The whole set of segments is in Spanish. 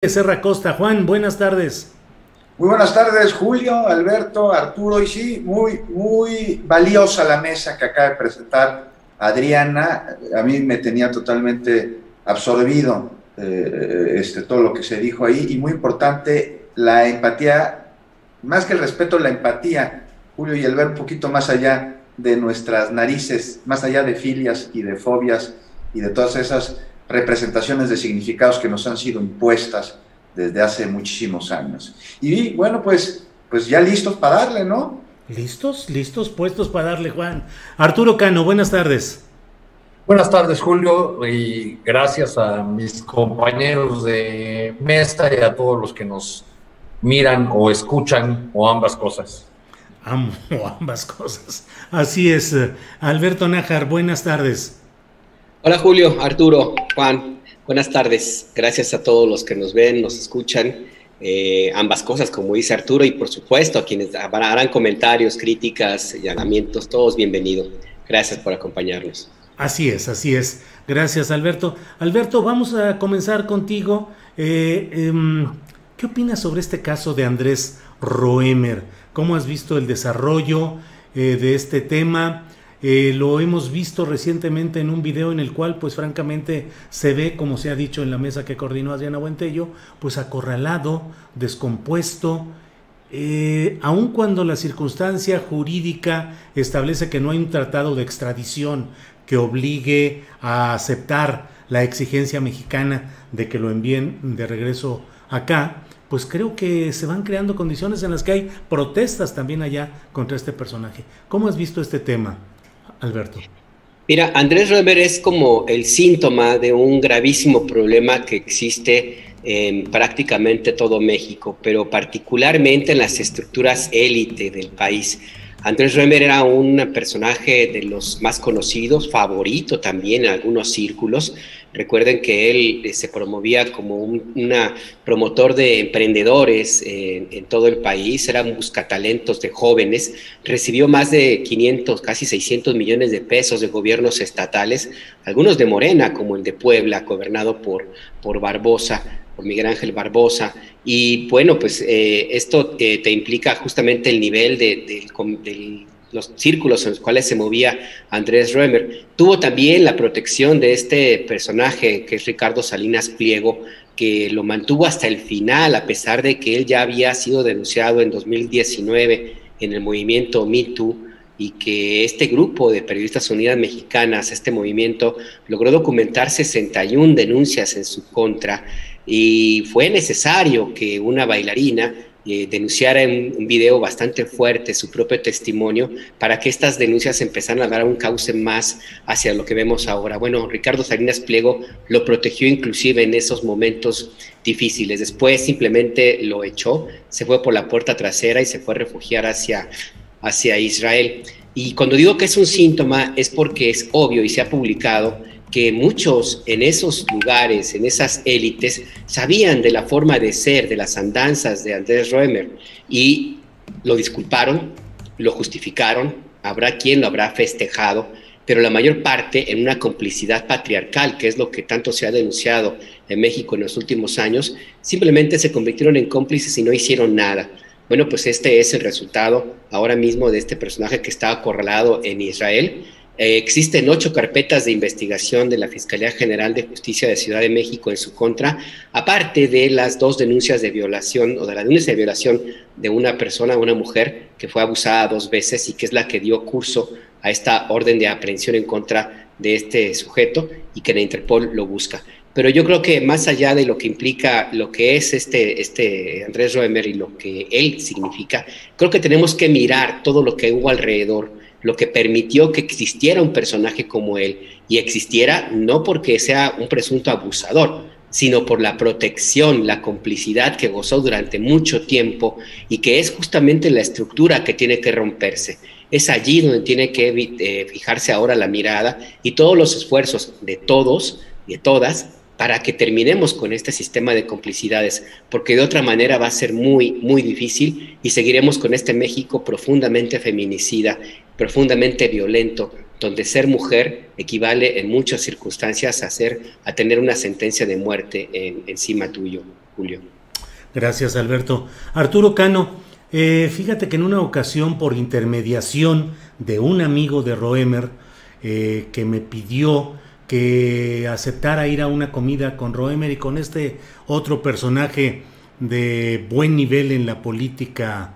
Serra Costa. Juan, buenas tardes. Muy buenas tardes, Julio, Alberto, Arturo, y sí, muy valiosa la mesa que acaba de presentar Adriana. A mí me tenía totalmente absorbido todo lo que se dijo ahí, y muy importante la empatía, más que el respeto, la empatía, Julio, y el ver un poquito más allá de nuestras narices, más allá de filias y de fobias y de todas esas representaciones de significados que nos han sido impuestas desde hace muchísimos años. Y bueno, pues ya listos para darle, ¿no? ¿Listos? ¿Listos? Puestos para darle, Juan. Arturo Cano, buenas tardes. Buenas tardes, Julio, y gracias a mis compañeros de mesa y a todos los que nos miran o escuchan o ambas cosas. Amo ambas cosas. Así es. Alberto Nájar, buenas tardes. Hola Julio, Arturo, Juan, buenas tardes. Gracias a todos los que nos ven, nos escuchan. Ambas cosas, como dice Arturo, y por supuesto a quienes harán comentarios, críticas, señalamientos, todos bienvenidos. Gracias por acompañarnos. Así es, así es. Gracias, Alberto. Alberto, vamos a comenzar contigo. ¿Qué opinas sobre este caso de Andrés Roemer? ¿Cómo has visto el desarrollo de este tema? Lo hemos visto recientemente en un video en el cual, pues francamente, se ve, como se ha dicho en la mesa que coordinó Adriana Buentello, pues acorralado, descompuesto, aun cuando la circunstancia jurídica establece que no hay un tratado de extradición que obligue a aceptar la exigencia mexicana de que lo envíen de regreso acá, pues creo que se van creando condiciones en las que hay protestas también allá contra este personaje. ¿Cómo has visto este tema, Alberto? Mira, Andrés Roemer es como el síntoma de un gravísimo problema que existe en prácticamente todo México, pero particularmente en las estructuras élite del país. Andrés Roemer era un personaje de los más conocidos, favorito también en algunos círculos. Recuerden que él se promovía como un promotor de emprendedores en todo el país, era un buscatalentos de jóvenes, recibió más de 500, casi 600 millones de pesos de gobiernos estatales, algunos de Morena, como el de Puebla, gobernado por Barbosa, por Miguel Ángel Barbosa. Y bueno, pues esto te implica justamente el nivel de los círculos en los cuales se movía Andrés Roemer. Tuvo también la protección de este personaje que es Ricardo Salinas Pliego, que lo mantuvo hasta el final, a pesar de que él ya había sido denunciado en 2019 en el movimiento Me Too, y que este grupo de Periodistas Unidas Mexicanas, este movimiento, logró documentar 61 denuncias en su contra, y fue necesario que una bailarina denunciara en un video bastante fuerte su propio testimonio para que estas denuncias empezaran a dar un cauce más hacia lo que vemos ahora. Bueno, Ricardo Salinas Pliego lo protegió inclusive en esos momentos difíciles. Después simplemente lo echó, se fue por la puerta trasera y se fue a refugiar hacia Israel. Y cuando digo que es un síntoma es porque es obvio y se ha publicado que muchos en esos lugares, en esas élites, sabían de la forma de ser, de las andanzas de Andrés Roemer, y lo disculparon, lo justificaron, habrá quien lo habrá festejado, pero la mayor parte en una complicidad patriarcal, que es lo que tanto se ha denunciado en México en los últimos años, simplemente se convirtieron en cómplices y no hicieron nada. Bueno, pues este es el resultado ahora mismo de este personaje que está acorralado en Israel. Existen 8 carpetas de investigación de la Fiscalía General de Justicia de Ciudad de México en su contra, aparte de las 2 denuncias de violación, o de la denuncia de violación de una persona, una mujer, que fue abusada 2 veces y que es la que dio curso a esta orden de aprehensión en contra de este sujeto y que la Interpol lo busca. Pero yo creo que más allá de lo que implica lo que es este Andrés Roemer y lo que él significa, creo que tenemos que mirar todo lo que hubo alrededor, lo que permitió que existiera un personaje como él, y existiera no porque sea un presunto abusador, sino por la protección, la complicidad que gozó durante mucho tiempo, y que es justamente la estructura que tiene que romperse. Es allí donde tiene que fijarse ahora la mirada y todos los esfuerzos de todos y de todas para que terminemos con este sistema de complicidades, porque de otra manera va a ser muy, muy difícil y seguiremos con este México profundamente feminicida, profundamente violento, donde ser mujer equivale en muchas circunstancias a tener una sentencia de muerte encima tuyo, Julio. Gracias, Alberto. Arturo Cano, fíjate que en una ocasión, por intermediación de un amigo de Roemer, que me pidió que aceptara ir a una comida con Roemer y con este otro personaje de buen nivel en la política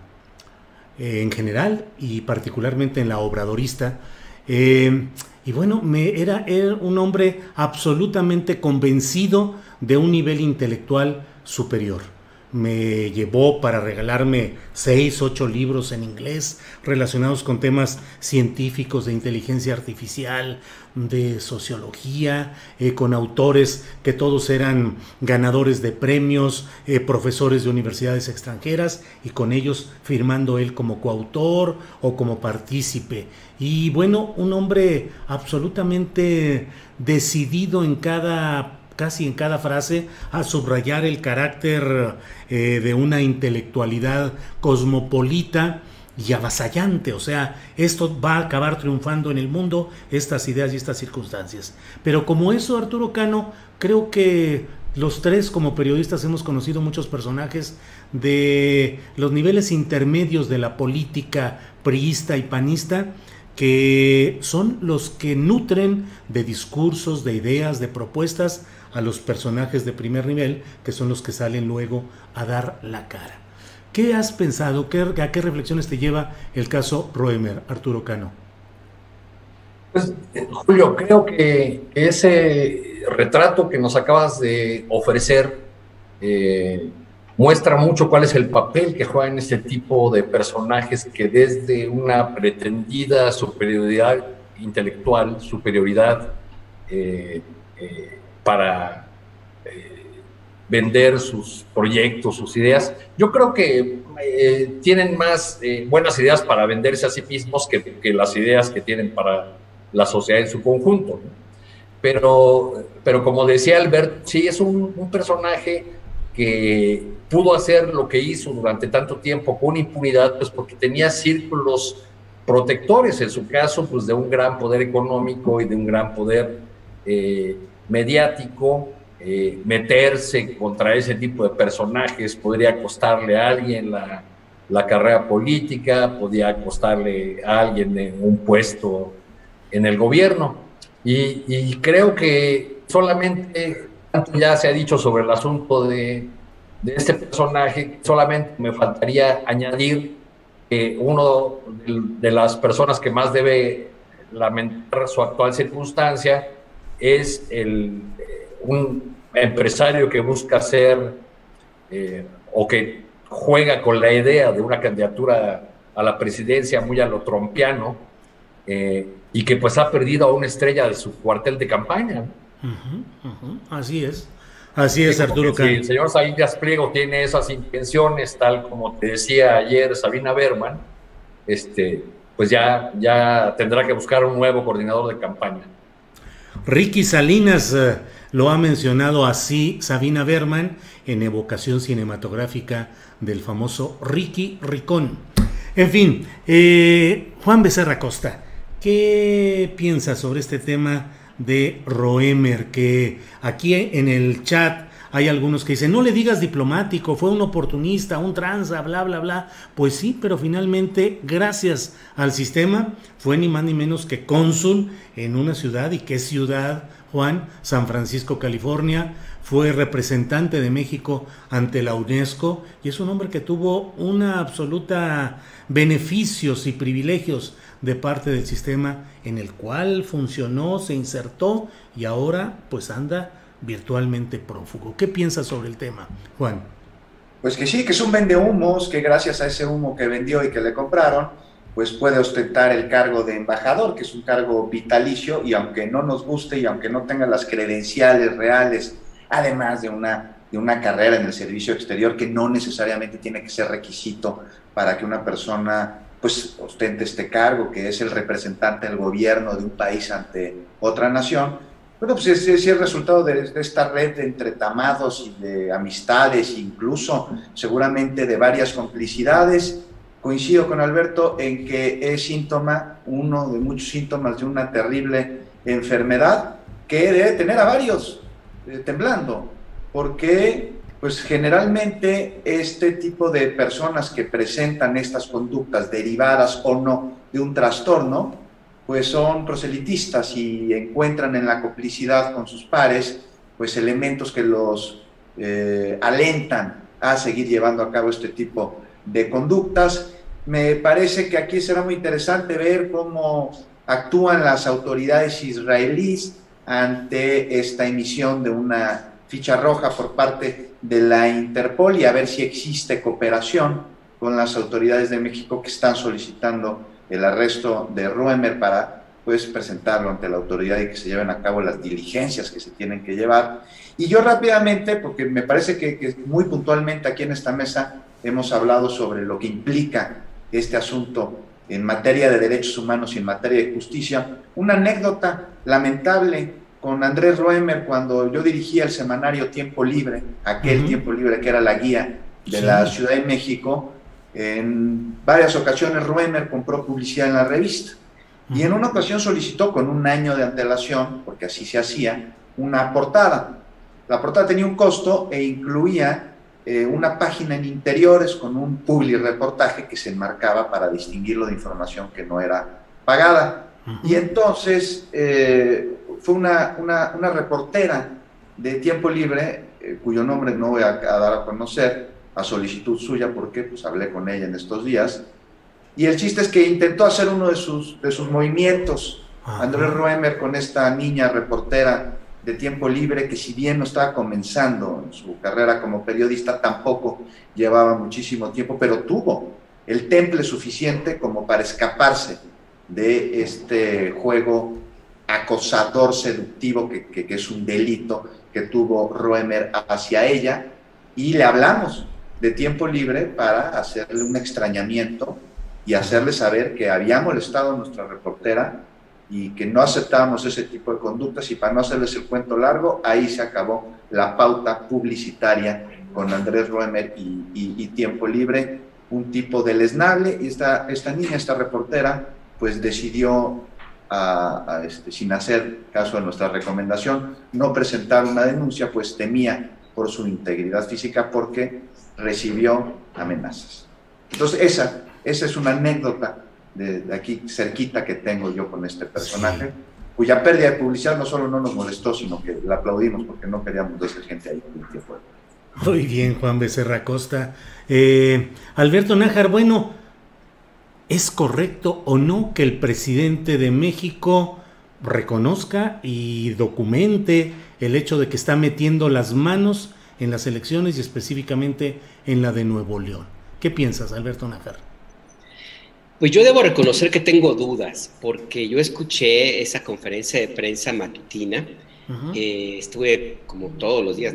en general y particularmente en la obradorista, y bueno, era un hombre absolutamente convencido de un nivel intelectual superior. Me llevó para regalarme 6, 8 libros en inglés relacionados con temas científicos, de inteligencia artificial, de sociología, con autores que todos eran ganadores de premios, profesores de universidades extranjeras, y con ellos firmando él como coautor o como partícipe. Y bueno, un hombre absolutamente decidido casi en cada frase, a subrayar el carácter de una intelectualidad cosmopolita y avasallante. O sea, esto va a acabar triunfando en el mundo, estas ideas y estas circunstancias. Pero como eso, Arturo Cano, creo que los tres como periodistas hemos conocido muchos personajes de los niveles intermedios de la política priista y panista, que son los que nutren de discursos, de ideas, de propuestas a los personajes de primer nivel, que son los que salen luego a dar la cara. ¿Qué has pensado? ¿A qué reflexiones te lleva el caso Roemer, Arturo Cano? Pues, Julio, creo que ese retrato que nos acabas de ofrecer muestra mucho cuál es el papel que juegan este tipo de personajes que desde una pretendida superioridad intelectual, superioridad para vender sus proyectos, sus ideas, yo creo que tienen más buenas ideas para venderse a sí mismos que las ideas que tienen para la sociedad en su conjunto, ¿no? Pero como decía Alberto, sí es un personaje que pudo hacer lo que hizo durante tanto tiempo con impunidad, pues porque tenía círculos protectores, en su caso, pues de un gran poder económico y de un gran poder mediático. Meterse contra ese tipo de personajes podría costarle a alguien la carrera política, podría costarle a alguien un puesto en el gobierno. Y creo que solamente, ya se ha dicho sobre el asunto de este personaje, solamente me faltaría añadir que uno de las personas que más debe lamentar su actual circunstancia es un empresario que busca ser o que juega con la idea de una candidatura a la presidencia muy a lo trompiano, y que pues ha perdido a una estrella de su cuartel de campaña. Así es, Arturo Cano. Si el señor Salinas Pliego tiene esas intenciones, tal como te decía ayer Sabina Berman, pues ya tendrá que buscar un nuevo coordinador de campaña. Ricky Salinas lo ha mencionado así Sabina Berman en evocación cinematográfica del famoso Ricky Ricón. En fin, Juan Becerra Costa, ¿qué piensas sobre este tema de Roemer? Que aquí en el chat hay algunos que dicen, no le digas diplomático, fue un oportunista, un tranza, bla, bla, bla. Pues sí, pero finalmente, gracias al sistema, fue ni más ni menos que cónsul en una ciudad. ¿Y qué ciudad, Juan? San Francisco, California. Fue representante de México ante la UNESCO y es un hombre que tuvo una absoluta beneficios y privilegios de parte del sistema en el cual funcionó, se insertó y ahora pues anda virtualmente prófugo. ¿Qué piensas sobre el tema, Juan? Pues que sí, que es un vendehumos, que gracias a ese humo que vendió y que le compraron, pues puede ostentar el cargo de embajador, que es un cargo vitalicio, y aunque no nos guste y aunque no tenga las credenciales reales, además de una carrera en el servicio exterior, que no necesariamente tiene que ser requisito para que una persona pues ostente este cargo, que es el representante del gobierno de un país ante otra nación. Bueno, pues es el resultado de esta red de entretamados y de amistades, incluso seguramente de varias complicidades. coincido con Alberto en que es síntoma, uno de muchos síntomas de una terrible enfermedad que debe tener a varios temblando, porque pues generalmente este tipo de personas que presentan estas conductas derivadas o no de un trastorno, pues son proselitistas y encuentran en la complicidad con sus pares pues elementos que los alentan a seguir llevando a cabo este tipo de conductas. Me parece que aquí será muy interesante ver cómo actúan las autoridades israelíes ante esta emisión de una ficha roja por parte de la Interpol y a ver si existe cooperación con las autoridades de México que están solicitando el arresto de Roemer para pues presentarlo ante la autoridad y que se lleven a cabo las diligencias que se tienen que llevar. Y yo rápidamente, porque me parece que muy puntualmente aquí en esta mesa hemos hablado sobre lo que implica este asunto en materia de derechos humanos y en materia de justicia, una anécdota lamentable con Andrés Roemer cuando yo dirigía el semanario Tiempo Libre, aquel Tiempo Libre que era la guía de la Ciudad de México. En varias ocasiones Roemer compró publicidad en la revista y en una ocasión solicitó con un año de antelación, porque así se hacía, una portada. La portada tenía un costo e incluía una página en interiores con un publireportaje que se enmarcaba para distinguirlo de información que no era pagada. Y entonces fue una reportera de Tiempo Libre, cuyo nombre no voy a dar a conocer, a solicitud suya, porque pues hablé con ella en estos días, y el chiste es que intentó hacer uno de sus movimientos, Andrés Roemer, con esta niña reportera de Tiempo Libre, que si bien no estaba comenzando en su carrera como periodista, tampoco llevaba muchísimo tiempo, pero tuvo el temple suficiente como para escaparse de este juego acosador seductivo que es un delito que tuvo Roemer hacia ella, y le hablamos de Tiempo Libre para hacerle un extrañamiento y hacerle saber que había molestado a nuestra reportera y que no aceptábamos ese tipo de conductas, y para no hacerles el cuento largo, ahí se acabó la pauta publicitaria con Andrés Roemer y Tiempo Libre, un tipo deleznable. Y esta niña, esta reportera, pues decidió, sin hacer caso de nuestra recomendación, no presentar una denuncia, pues temía por su integridad física, porque recibió amenazas. Entonces esa es una anécdota de aquí cerquita que tengo yo con este personaje, cuya pérdida de publicidad no solo no nos molestó, sino que la aplaudimos porque no queríamos de esa gente ahí todo el tiempo. Muy bien, Juan Becerra Costa. Alberto Nájar, bueno, ¿es correcto o no que el presidente de México reconozca y documente el hecho de que está metiendo las manos en las elecciones y específicamente en la de Nuevo León? ¿Qué piensas, Alberto Nájar? Pues yo debo reconocer que tengo dudas, porque yo escuché esa conferencia de prensa matutina, estuve como todos los días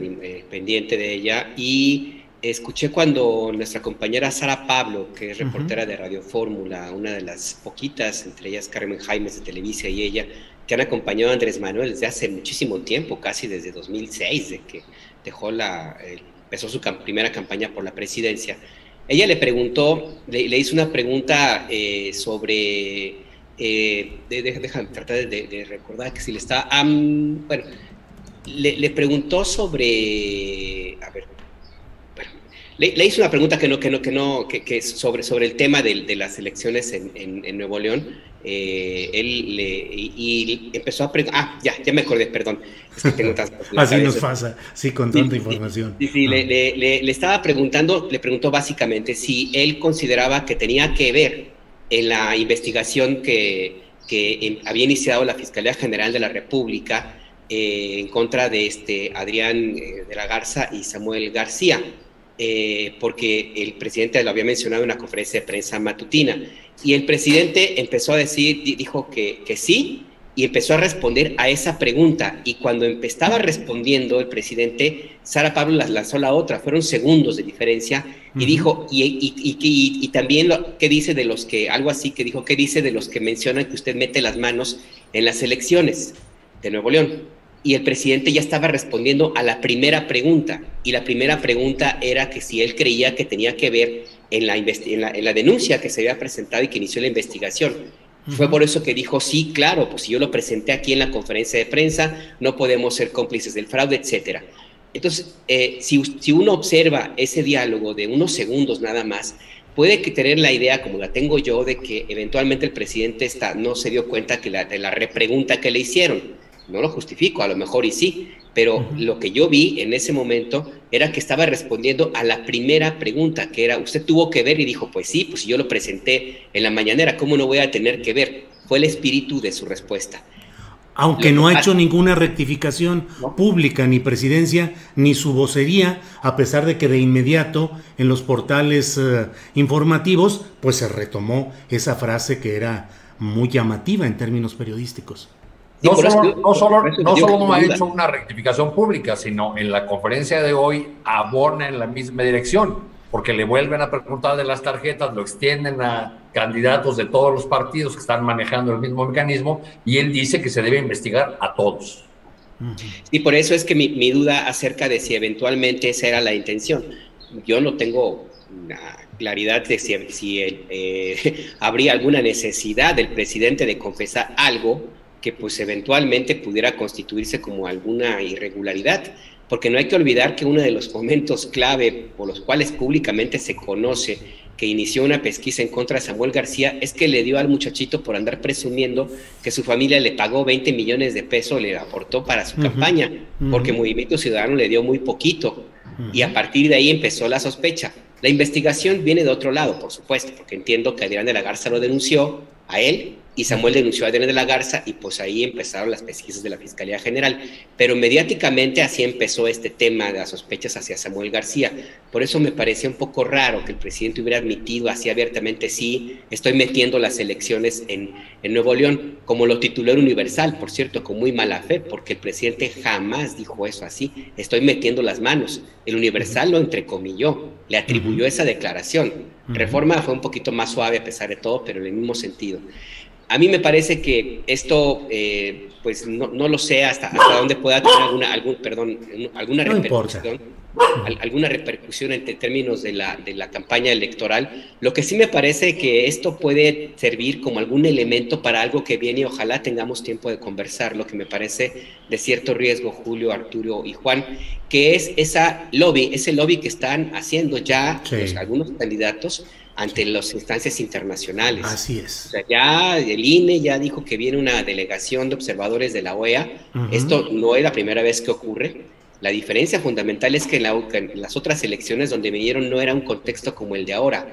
pendiente de ella, y escuché cuando nuestra compañera Sara Pablo, que es reportera de Radio Fórmula, una de las poquitas, entre ellas Carmen Jaimes de Televisa y ella, que han acompañado a Andrés Manuel desde hace muchísimo tiempo, casi desde 2006, de que empezó su primera campaña por la presidencia. Ella le preguntó, le hizo una pregunta sobre, déjame tratar de recordar que si le estaba, bueno, le preguntó sobre, a ver, bueno, le hizo una pregunta que sobre el tema de las elecciones en Nuevo León. Y empezó a preguntar, ya me acordé, perdón, es que tengo tantas cosas. Así nos pasa, sí, con tanta información. Sí, le estaba preguntando, le preguntó básicamente si él consideraba que tenía que ver en la investigación que había iniciado la Fiscalía General de la República en contra de Adrián de la Garza y Samuel García, porque el presidente lo había mencionado en una conferencia de prensa matutina, y el presidente empezó a dijo que sí, y empezó a responder a esa pregunta, y cuando estaba respondiendo el presidente, Sara Pablo lanzó la otra, fueron segundos de diferencia, y dijo, y también ¿qué dice de los que, algo así que dijo, qué dice de los que mencionan que usted mete las manos en las elecciones de Nuevo León? y el presidente ya estaba respondiendo a la primera pregunta, y la primera pregunta era que si él creía que tenía que ver en la denuncia que se había presentado y que inició la investigación. Fue por eso que dijo, sí, claro, pues si yo lo presenté aquí en la conferencia de prensa, no podemos ser cómplices del fraude, etcétera. Entonces, si uno observa ese diálogo de unos segundos nada más, puede tener la idea, como la tengo yo, de que eventualmente el presidente no se dio cuenta de la repregunta que le hicieron. No lo justifico, a lo mejor y sí, pero lo que yo vi en ese momento era que estaba respondiendo a la primera pregunta, que era, usted tuvo que ver, y dijo, pues sí, pues yo lo presenté en la mañanera, ¿cómo no voy a tener que ver? Fue el espíritu de su respuesta. Aunque no ha hecho ninguna rectificación pública, ni presidencia, ni su vocería, a pesar de que de inmediato en los portales informativos, pues se retomó esa frase que era muy llamativa en términos periodísticos. No solo no ha hecho una rectificación pública, sino en la conferencia de hoy abona en la misma dirección, porque le vuelven a preguntar de las tarjetas, lo extienden a candidatos de todos los partidos que están manejando el mismo mecanismo, y él dice que se debe investigar a todos. Y por eso es que mi duda acerca de si eventualmente esa era la intención. Yo no tengo una claridad de si habría alguna necesidad del presidente de confesar algo que pues eventualmente pudiera constituirse como alguna irregularidad, porque no hay que olvidar que uno de los momentos clave por los cuales públicamente se conoce que inició una pesquisa en contra de Samuel García es que le dio al muchachito por andar presumiendo que su familia le pagó 20 millones de pesos, le aportó para su campaña, porque Movimiento Ciudadano le dio muy poquito, y a partir de ahí empezó la sospecha. La investigación viene de otro lado, por supuesto, porque entiendo que Adrián de la Garza lo denunció a él, y Samuel denunció a Adrián de la Garza, y pues ahí empezaron las pesquisas de la Fiscalía General. Pero mediáticamente así empezó este tema de las sospechas hacia Samuel García. Por eso me parecía un poco raro que el presidente hubiera admitido así abiertamente, sí, estoy metiendo las elecciones en Nuevo León, como lo tituló el Universal, por cierto, con muy mala fe, porque el presidente jamás dijo eso así, estoy metiendo las manos. El Universal lo entrecomilló, le atribuyó esa declaración. Reforma fue un poquito más suave a pesar de todo, pero en el mismo sentido. A mí me parece que esto, pues no lo sé hasta dónde pueda tener alguna repercusión, alguna repercusión en términos de la campaña electoral. Lo que sí me parece que esto puede servir como algún elemento para algo que viene y ojalá tengamos tiempo de conversar, lo que me parece de cierto riesgo, Julio, Arturo y Juan, que es ese lobby que están haciendo ya algunos candidatos ante las instancias internacionales. Así es. O sea, ya el INE ya dijo que viene una delegación de observadores de la OEA. Esto no es la primera vez que ocurre. La diferencia fundamental es que en las otras elecciones donde vinieron no era un contexto como el de ahora,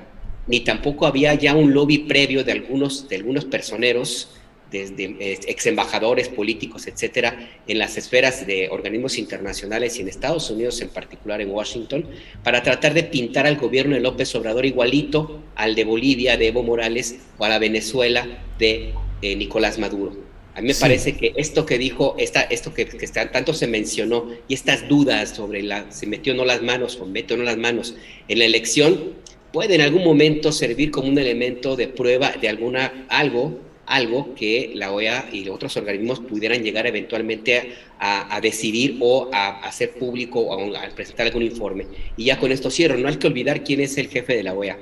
ni tampoco había ya un lobby previo de algunos personeros, desde ex embajadores políticos, etcétera, en las esferas de organismos internacionales y en Estados Unidos, en particular en Washington, para tratar de pintar al gobierno de López Obrador igualito al de Bolivia, de Evo Morales, o a la Venezuela de Nicolás Maduro. A mí me parece que esto que dijo, esto que tanto se mencionó, y estas dudas sobre se metió o no las manos, o mete o no las manos en la elección, puede en algún momento servir como un elemento de prueba de algo que la OEA y otros organismos pudieran llegar eventualmente a decidir o a hacer público o a presentar algún informe. Y ya con esto cierro. No hay que olvidar quién es el jefe de la OEA.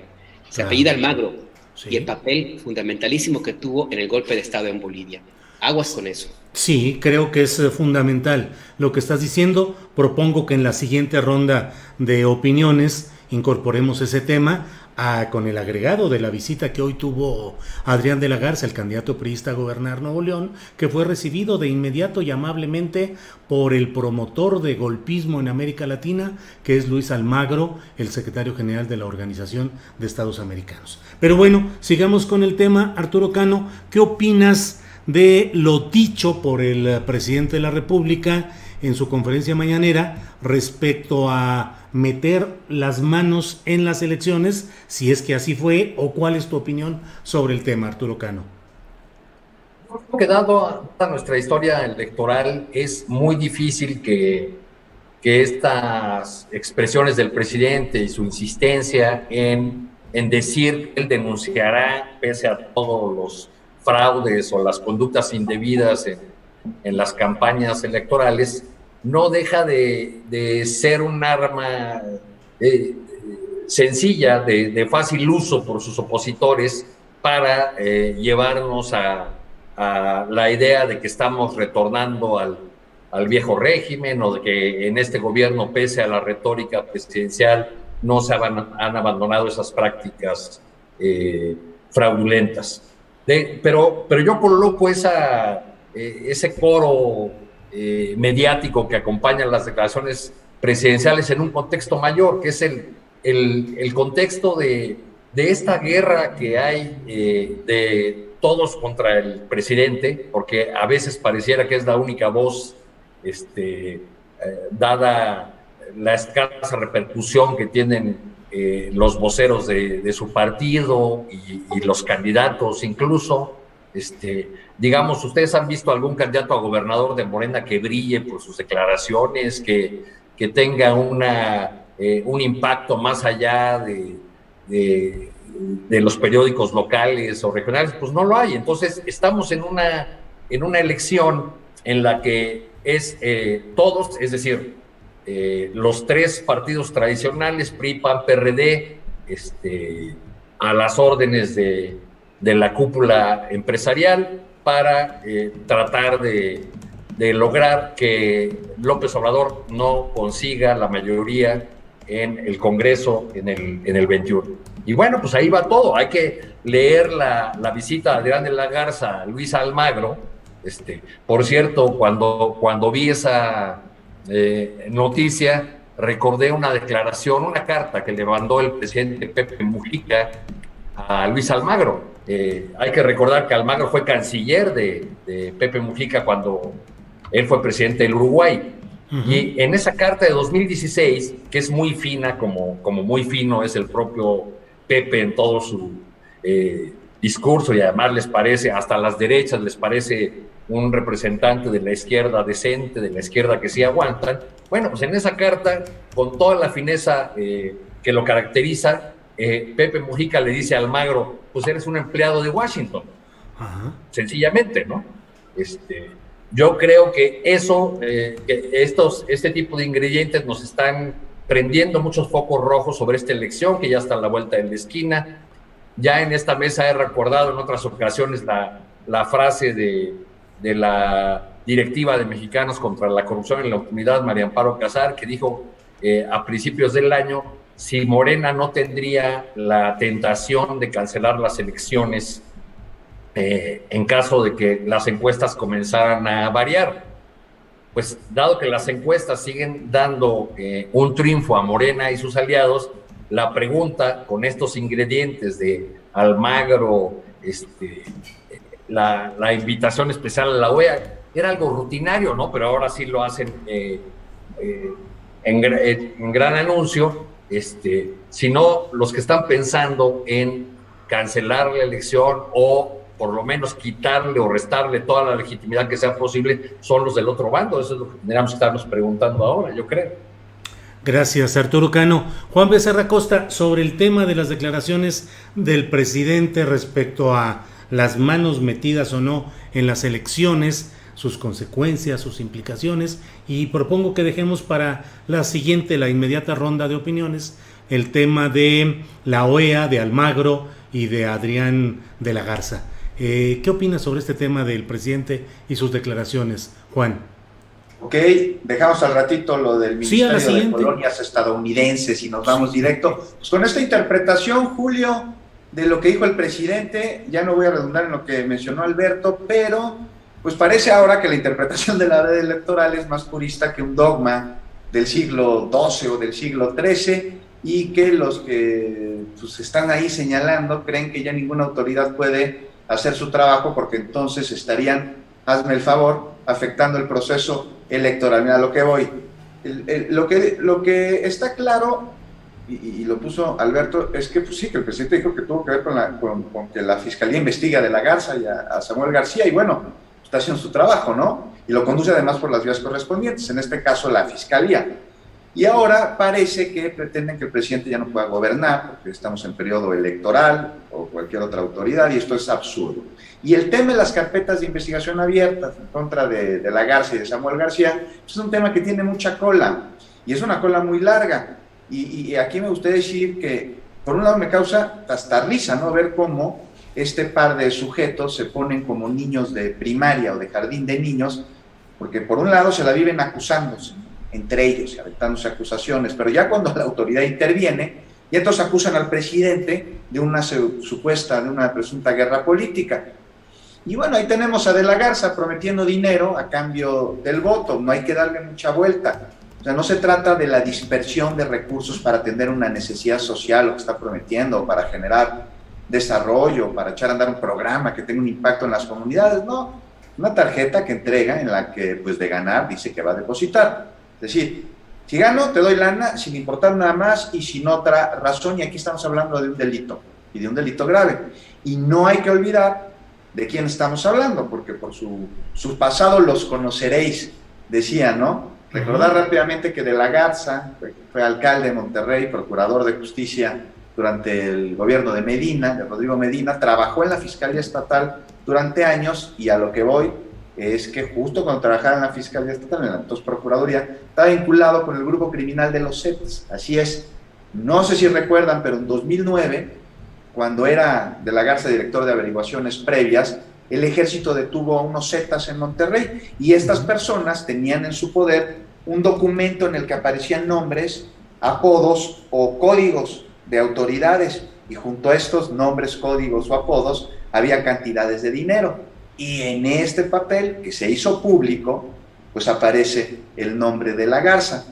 Se apellida Almagro, y el papel fundamentalísimo que tuvo en el golpe de Estado en Bolivia. Aguas con eso. Sí, creo que es fundamental lo que estás diciendo. Propongo que en la siguiente ronda de opiniones incorporemos ese tema con el agregado de la visita que hoy tuvo Adrián de la Garza, el candidato priista a gobernar Nuevo León, que fue recibido de inmediato y amablemente por el promotor de golpismo en América Latina, que es Luis Almagro, el secretario general de la Organización de Estados Americanos. Pero bueno, sigamos con el tema. Arturo Cano, ¿qué opinas de lo dicho por el presidente de la República en su conferencia mañanera respecto a meter las manos en las elecciones, si es que así fue, o cuál es tu opinión sobre el tema, Arturo Cano? Creo que dado a nuestra historia electoral es muy difícil que estas expresiones del presidente y su insistencia en decir que él denunciará, pese a todos los fraudes o las conductas indebidas en las campañas electorales, no deja de ser un arma sencilla, de fácil uso por sus opositores para llevarnos a la idea de que estamos retornando al viejo régimen, o de que en este gobierno, pese a la retórica presidencial, no se han abandonado esas prácticas fraudulentas. Pero yo coloco ese coro mediático que acompaña las declaraciones presidenciales en un contexto mayor, que es el contexto de esta guerra que hay de todos contra el presidente, porque a veces pareciera que es la única voz, dada la escasa repercusión que tienen los voceros de su partido y los candidatos incluso. Digamos, ¿ustedes han visto algún candidato a gobernador de Morena que brille por sus declaraciones, que tenga un impacto más allá de los periódicos locales o regionales? Pues no lo hay. Entonces estamos en una elección en la que todos, es decir, los tres partidos tradicionales, PRI, PAN, PRD, a las órdenes de la cúpula empresarial, para tratar de lograr que López Obrador no consiga la mayoría en el Congreso en el 21. Y bueno, pues ahí va todo. Hay que leer la visita de Adrián de la Garza a Luis Almagro. Por cierto, cuando vi esa noticia, recordé una declaración, una carta que le mandó el presidente Pepe Mujica a Luis Almagro. Hay que recordar que Almagro fue canciller de Pepe Mujica cuando él fue presidente del Uruguay. Uh-huh. Y en esa carta de 2016, que es muy fina, como muy fino es el propio Pepe en todo su discurso, y además les parece, hasta a las derechas les parece un representante de la izquierda decente, de la izquierda que sí aguantan. Bueno, pues en esa carta, con toda la fineza que lo caracteriza, Pepe Mujica le dice a Almagro: pues eres un empleado de Washington. Ajá. Sencillamente, ¿no? Yo creo que este tipo de ingredientes nos están prendiendo muchos focos rojos sobre esta elección, que ya está a la vuelta de la esquina. Ya en esta mesa he recordado en otras ocasiones la frase de la directiva de Mexicanos contra la Corrupción y la Impunidad, María Amparo Casar, que dijo a principios del año: si Morena no tendría la tentación de cancelar las elecciones en caso de que las encuestas comenzaran a variar. Pues dado que las encuestas siguen dando un triunfo a Morena y sus aliados, la pregunta con estos ingredientes de Almagro, la invitación especial a la OEA, era algo rutinario, ¿no? Pero ahora sí lo hacen en gran anuncio, sino los que están pensando en cancelar la elección o por lo menos quitarle o restarle toda la legitimidad que sea posible son los del otro bando. Eso es lo que tendríamos que estarnos preguntando ahora, yo creo. Gracias, Arturo Cano. Juan Becerra Costa, sobre el tema de las declaraciones del presidente respecto a las manos metidas o no en las elecciones, sus consecuencias, sus implicaciones, y propongo que dejemos para la inmediata ronda de opiniones, el tema de la OEA, de Almagro y de Adrián de la Garza. ¿Qué opinas sobre este tema del presidente y sus declaraciones, Juan? Ok, dejamos al ratito lo del Ministerio de Colonias Estadounidenses y nos vamos directo. Pues con esta interpretación, Julio, de lo que dijo el presidente, ya no voy a redundar en lo que mencionó Alberto, pero pues parece ahora que la interpretación de la ley electoral es más purista que un dogma del siglo XII o del siglo XIII, y que los que pues están ahí señalando creen que ya ninguna autoridad puede hacer su trabajo, porque entonces estarían, hazme el favor, afectando el proceso electoral. Mira, lo que voy. Lo que está claro, y lo puso Alberto, es que pues sí, que el presidente dijo que tuvo que ver con que la Fiscalía investiga de la Garza y a Samuel García, y bueno, está haciendo su trabajo, ¿no? Y lo conduce además por las vías correspondientes, en este caso la Fiscalía. Y ahora parece que pretenden que el presidente ya no pueda gobernar, porque estamos en periodo electoral, o cualquier otra autoridad, y esto es absurdo. Y el tema de las carpetas de investigación abiertas en contra de la Garza y de Samuel García, pues es un tema que tiene mucha cola, y es una cola muy larga. Y aquí me gustaría decir que, por un lado, me causa hasta risa, ¿no?, ver cómo este par de sujetos se ponen como niños de primaria o de jardín de niños, porque por un lado se la viven acusándose, ¿no?, entre ellos, y aventándose acusaciones, pero ya cuando la autoridad interviene, y entonces acusan al presidente de una presunta guerra política. Y bueno, ahí tenemos a De la Garza prometiendo dinero a cambio del voto, no hay que darle mucha vuelta. O sea, no se trata de la dispersión de recursos para atender una necesidad social, lo que está prometiendo, para generar desarrollo, para echar a andar un programa que tenga un impacto en las comunidades, no. Una tarjeta que entrega en la que, pues de ganar, dice que va a depositar. Es decir, si gano, te doy lana, sin importar nada más y sin otra razón, y aquí estamos hablando de un delito, y de un delito grave. Y no hay que olvidar de quién estamos hablando, porque por su pasado los conoceréis, decía, ¿no? Recordar rápidamente que De la Garza fue alcalde de Monterrey, procurador de justicia durante el gobierno de Medina, de Rodrigo Medina, trabajó en la Fiscalía Estatal durante años, y a lo que voy es que justo cuando trabajaba en la Fiscalía Estatal, en la entonces Procuraduría, estaba vinculado con el grupo criminal de los Zetas. Así es, no sé si recuerdan, pero en 2009, cuando era De la Garza director de averiguaciones previas, el ejército detuvo a unos Zetas en Monterrey, y estas personas tenían en su poder un documento en el que aparecían nombres, apodos o códigos de autoridades, y junto a estos nombres, códigos o apodos había cantidades de dinero, y en este papel que se hizo público pues aparece el nombre de La Garza.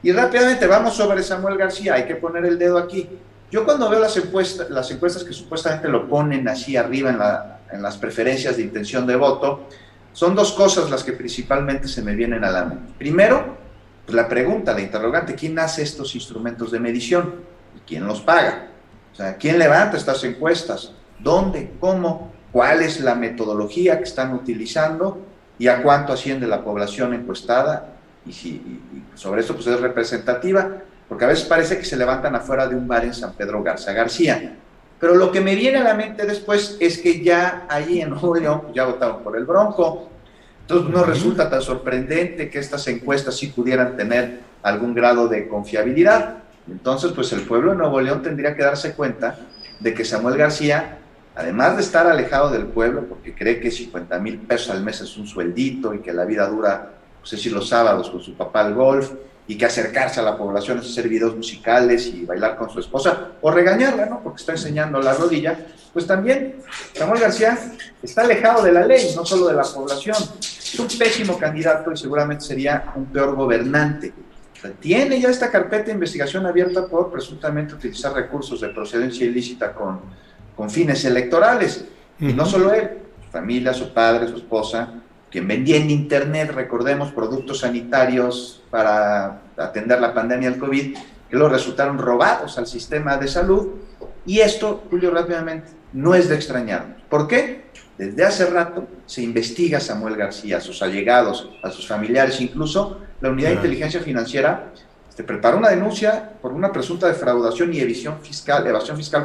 Y rápidamente vamos sobre Samuel García, hay que poner el dedo aquí. Yo cuando veo las encuestas que supuestamente lo ponen así arriba en las preferencias de intención de voto, son dos cosas las que principalmente se me vienen a la mente. Primero, pues la pregunta, la interrogante, ¿quién hace estos instrumentos de medición? ¿Y quién los paga? O sea, ¿quién levanta estas encuestas? ¿Dónde? ¿Cómo? ¿Cuál es la metodología que están utilizando? ¿Y a cuánto asciende la población encuestada? Y sobre esto pues es representativa, porque a veces parece que se levantan afuera de un bar en San Pedro Garza García. Pero lo que me viene a la mente después es que ya allí en Nuevo León ya votaron por el Bronco. Entonces no resulta tan sorprendente que estas encuestas sí pudieran tener algún grado de confiabilidad. Entonces pues el pueblo de Nuevo León tendría que darse cuenta de que Samuel García, además de estar alejado del pueblo, porque cree que 50,000 pesos al mes es un sueldito y que la vida dura, no sé si los sábados con su papá al golf, y que acercarse a la población es hacer videos musicales y bailar con su esposa, o regañarla, ¿no?, porque está enseñando la rodilla, pues también Samuel García está alejado de la ley, no solo de la población. Es un pésimo candidato y seguramente sería un peor gobernante. O sea, tiene ya esta carpeta de investigación abierta por presuntamente utilizar recursos de procedencia ilícita con fines electorales. Y no solo él, su familia, su padre, su esposa, quien vendía en internet, recordemos, productos sanitarios para atender la pandemia del COVID, que luego resultaron robados al sistema de salud. Y esto, Julio, rápidamente, no es de extrañarnos. ¿Por qué? Desde hace rato se investiga a Samuel García, a sus allegados, a sus familiares, incluso la Unidad de Inteligencia Financiera preparó una denuncia por una presunta defraudación y evasión fiscal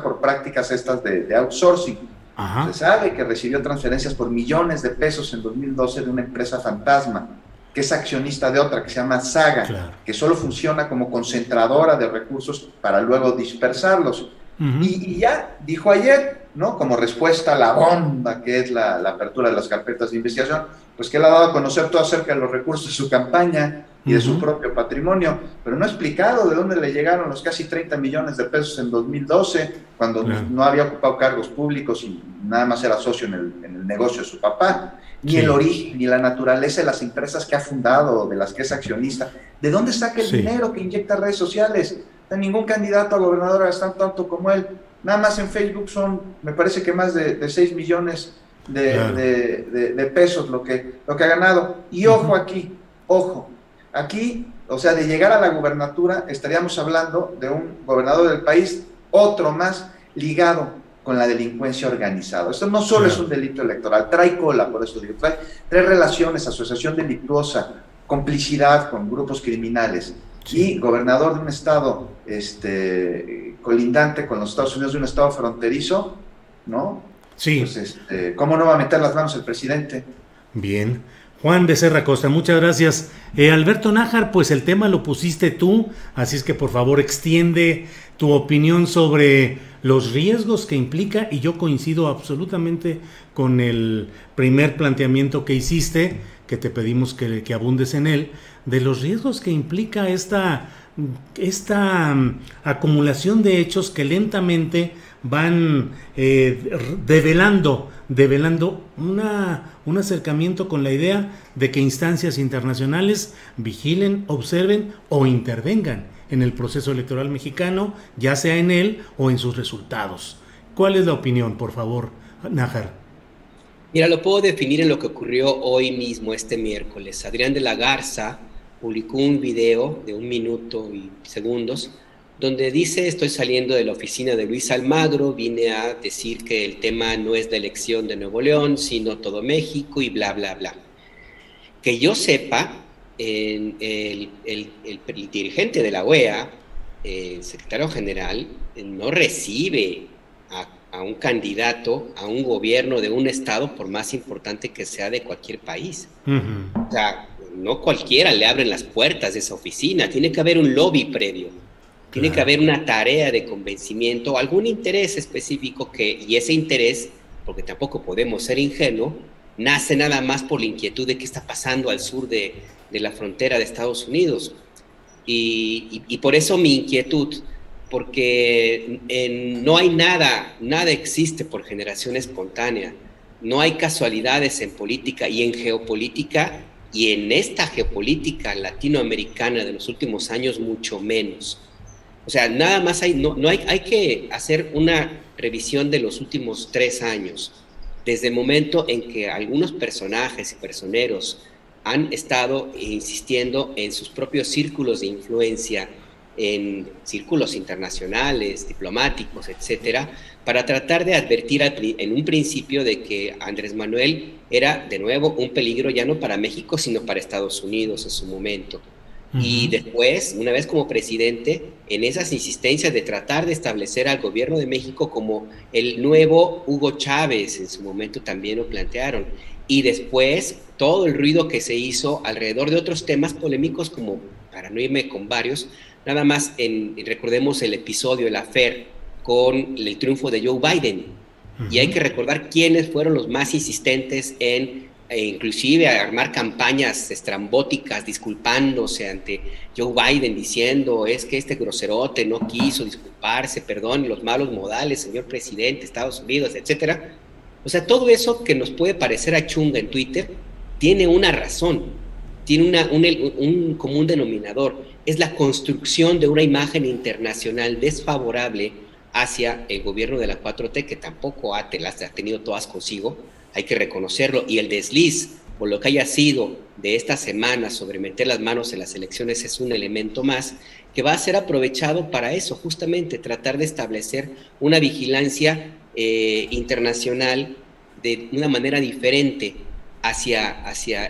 por prácticas estas de outsourcing. Ajá. Se sabe que recibió transferencias por millones de pesos en 2012 de una empresa fantasma, que es accionista de otra, que se llama Saga, que solo funciona como concentradora de recursos para luego dispersarlos. Y ya dijo ayer, ¿no?, como respuesta a la bomba que es la apertura de las carpetas de investigación, pues que él ha dado a conocer todo acerca de los recursos de su campaña y de su propio patrimonio, pero no ha explicado de dónde le llegaron los casi 30 millones de pesos en 2012, cuando no había ocupado cargos públicos y nada más era socio en el negocio de su papá, ni el origen, ni la naturaleza de las empresas que ha fundado, de las que es accionista. ¿De dónde saca el dinero que inyecta a redes sociales? Ningún candidato a gobernador gasta tanto como él. Nada más en Facebook son, me parece que más de 6 millones de pesos lo que ha ganado. Y ojo aquí, o sea, de llegar a la gubernatura, estaríamos hablando de un gobernador del país, otro más ligado con la delincuencia organizada. Esto no solo es un delito electoral, trae cola, por eso digo, trae relaciones, asociación delictuosa, complicidad con grupos criminales. Y gobernador de un estado colindante con los Estados Unidos, de un estado fronterizo, ¿no? Sí. Pues, ¿cómo no va a meter las manos el presidente? Bien. Juan Becerra Costa, muchas gracias. Alberto Nájar, pues el tema lo pusiste tú, así es que por favor extiende tu opinión sobre los riesgos que implica, y yo coincido absolutamente con el primer planteamiento que hiciste, que te pedimos que abundes en él, de los riesgos que implica esta acumulación de hechos que lentamente van develando un acercamiento con la idea de que instancias internacionales vigilen, observen o intervengan en el proceso electoral mexicano, ya sea en él o en sus resultados. ¿Cuál es la opinión, por favor, Nájar? Mira, lo puedo definir en lo que ocurrió hoy mismo, este miércoles. Adrián de la Garza publicó un video de 1 minuto y segundos donde dice: estoy saliendo de la oficina de Luis Almagro, vine a decir que el tema no es la elección de Nuevo León, sino todo México y bla, bla, bla. Que yo sepa, el dirigente de la OEA, el secretario general, no recibe a un candidato a un gobierno de un estado, por más importante que sea de cualquier país. O sea, no cualquiera le abren las puertas de esa oficina, tiene que haber un lobby previo. Tiene que haber una tarea de convencimiento, algún interés específico y ese interés, porque tampoco podemos ser ingenuos, nace nada más por la inquietud de qué está pasando al sur de la frontera de Estados Unidos. Y por eso mi inquietud, porque no hay nada existe por generación espontánea, no hay casualidades en política y en geopolítica, y en esta geopolítica latinoamericana de los últimos años mucho menos. O sea, nada más hay que hacer una revisión de los últimos 3 años, desde el momento en que algunos personajes y personeros han estado insistiendo en sus propios círculos de influencia, en círculos internacionales, diplomáticos, etcétera, para tratar de advertir en un principio de que Andrés Manuel era, de nuevo, un peligro ya no para México, sino para Estados Unidos en su momento. Y después, una vez como presidente, en esas insistencias de tratar de establecer al gobierno de México como el nuevo Hugo Chávez, en su momento también lo plantearon. Y después, todo el ruido que se hizo alrededor de otros temas polémicos, como, para no irme con varios, nada más recordemos el episodio, el affair, con el triunfo de Joe Biden. Y hay que recordar quiénes fueron los más insistentes inclusive a armar campañas estrambóticas disculpándose ante Joe Biden, diciendo: es que este groserote no quiso disculparse, perdón, los malos modales, señor presidente, Estados Unidos, etcétera. O sea, todo eso que nos puede parecer a chunga en Twitter tiene una razón, tiene un común denominador, es la construcción de una imagen internacional desfavorable hacia el gobierno de la 4T, que tampoco las ha tenido todas consigo, hay que reconocerlo, y el desliz, por lo que haya sido de esta semana sobre meter las manos en las elecciones, es un elemento más que va a ser aprovechado para eso, justamente tratar de establecer una vigilancia internacional de una manera diferente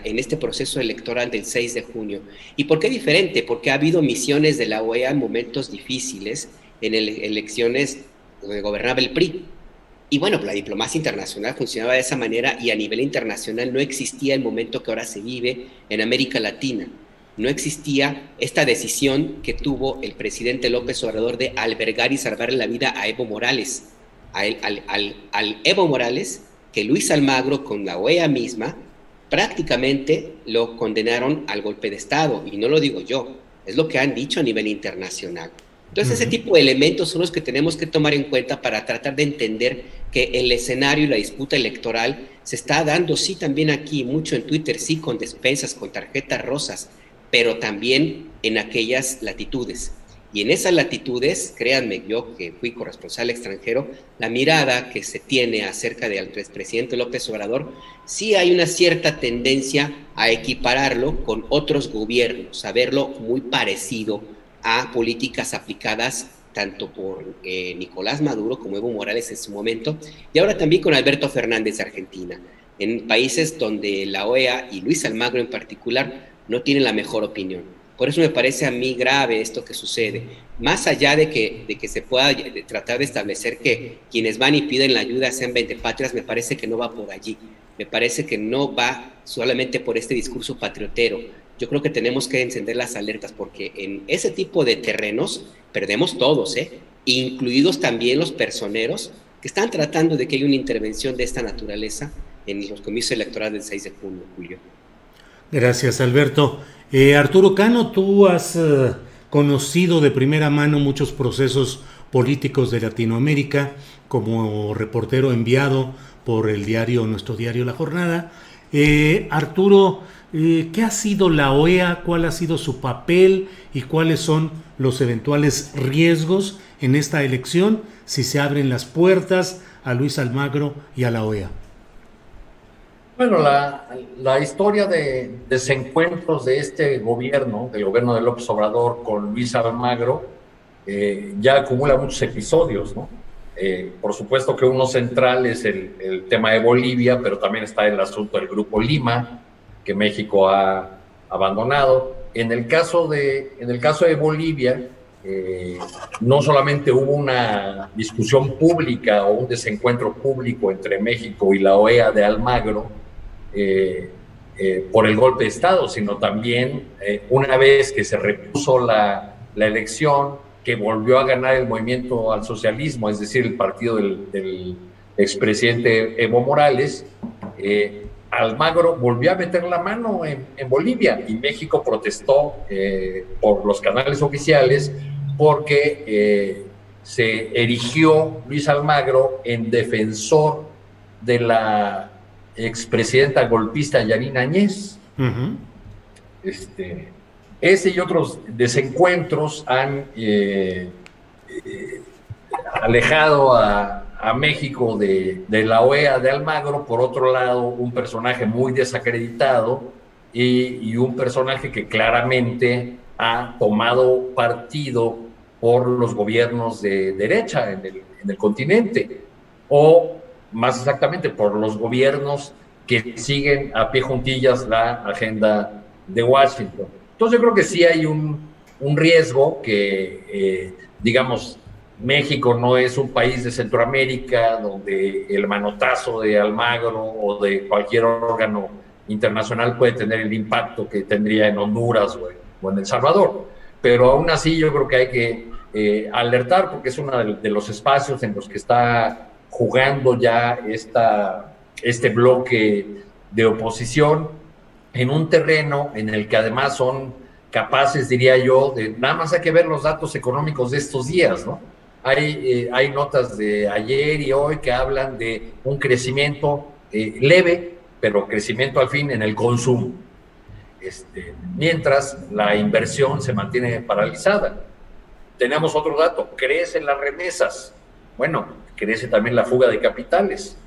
en este proceso electoral del 6 de junio. ¿Y por qué diferente? Porque ha habido misiones de la OEA en momentos difíciles, en elecciones donde gobernaba el PRI. Y bueno, la diplomacia internacional funcionaba de esa manera, y a nivel internacional no existía el momento que ahora se vive en América Latina. No existía esta decisión que tuvo el presidente López Obrador de albergar y salvarle la vida a Evo Morales. Al Evo Morales, que Luis Almagro con la OEA misma prácticamente lo condenaron al golpe de Estado. Y no lo digo yo, es lo que han dicho a nivel internacional. Entonces, ese tipo de elementos son los que tenemos que tomar en cuenta para tratar de entender que el escenario y la disputa electoral se está dando, sí, también aquí, mucho en Twitter, sí, con despensas, con tarjetas rosas, pero también en aquellas latitudes. Y en esas latitudes, créanme, yo que fui corresponsal extranjero, la mirada que se tiene acerca del expresidente López Obrador, sí hay una cierta tendencia a equipararlo con otros gobiernos, a verlo muy parecido a políticas aplicadas tanto por Nicolás Maduro como Evo Morales en su momento, y ahora también con Alberto Fernández de Argentina, en países donde la OEA y Luis Almagro en particular no tienen la mejor opinión. Por eso me parece a mí grave esto que sucede. Más allá de que se pueda tratar de establecer que quienes van y piden la ayuda sean vendepatrias, me parece que no va por allí. Me parece que no va solamente por este discurso patriotero. Yo creo que tenemos que encender las alertas, porque en ese tipo de terrenos perdemos todos, incluidos también los personeros que están tratando de que haya una intervención de esta naturaleza en los comicios electorales del 6 de junio, Julio. Gracias, Alberto. Arturo Cano, tú has conocido de primera mano muchos procesos políticos de Latinoamérica como reportero enviado por nuestro diario La Jornada. Arturo, ¿qué ha sido la OEA? ¿Cuál ha sido su papel? ¿Y cuáles son los eventuales riesgos en esta elección si se abren las puertas a Luis Almagro y a la OEA? Bueno, la historia de desencuentros de este gobierno, del gobierno de López Obrador con Luis Almagro, ya acumula muchos episodios, ¿no? Por supuesto que uno central es el tema de Bolivia, pero también está el asunto del Grupo Lima, que México ha abandonado. En el caso de Bolivia, no solamente hubo una discusión pública o un desencuentro público entre México y la OEA de Almagro por el golpe de Estado, sino también una vez que se repuso la elección, que volvió a ganar el movimiento al socialismo, es decir, el partido del expresidente Evo Morales, Almagro volvió a meter la mano en Bolivia, y México protestó por los canales oficiales porque se erigió Luis Almagro en defensor de la expresidenta golpista Yanine Áñez. Ese y otros desencuentros han alejado a México de la OEA de Almagro. Por otro lado, un personaje muy desacreditado y un personaje que claramente ha tomado partido por los gobiernos de derecha en el continente, o más exactamente por los gobiernos que siguen a pie juntillas la agenda de Washington. Entonces yo creo que sí hay un riesgo que, digamos, México no es un país de Centroamérica donde el manotazo de Almagro o de cualquier órgano internacional puede tener el impacto que tendría en Honduras o en El Salvador. Pero aún así yo creo que hay que alertar, porque es uno de los espacios en los que está jugando ya este bloque de oposición, en un terreno en el que además son capaces, diría yo, nada más hay que ver los datos económicos de estos días, ¿no? Hay notas de ayer y hoy que hablan de un crecimiento leve, pero crecimiento al fin en el consumo, mientras la inversión se mantiene paralizada. Tenemos otro dato: crecen las remesas, bueno, crece también la fuga de capitales.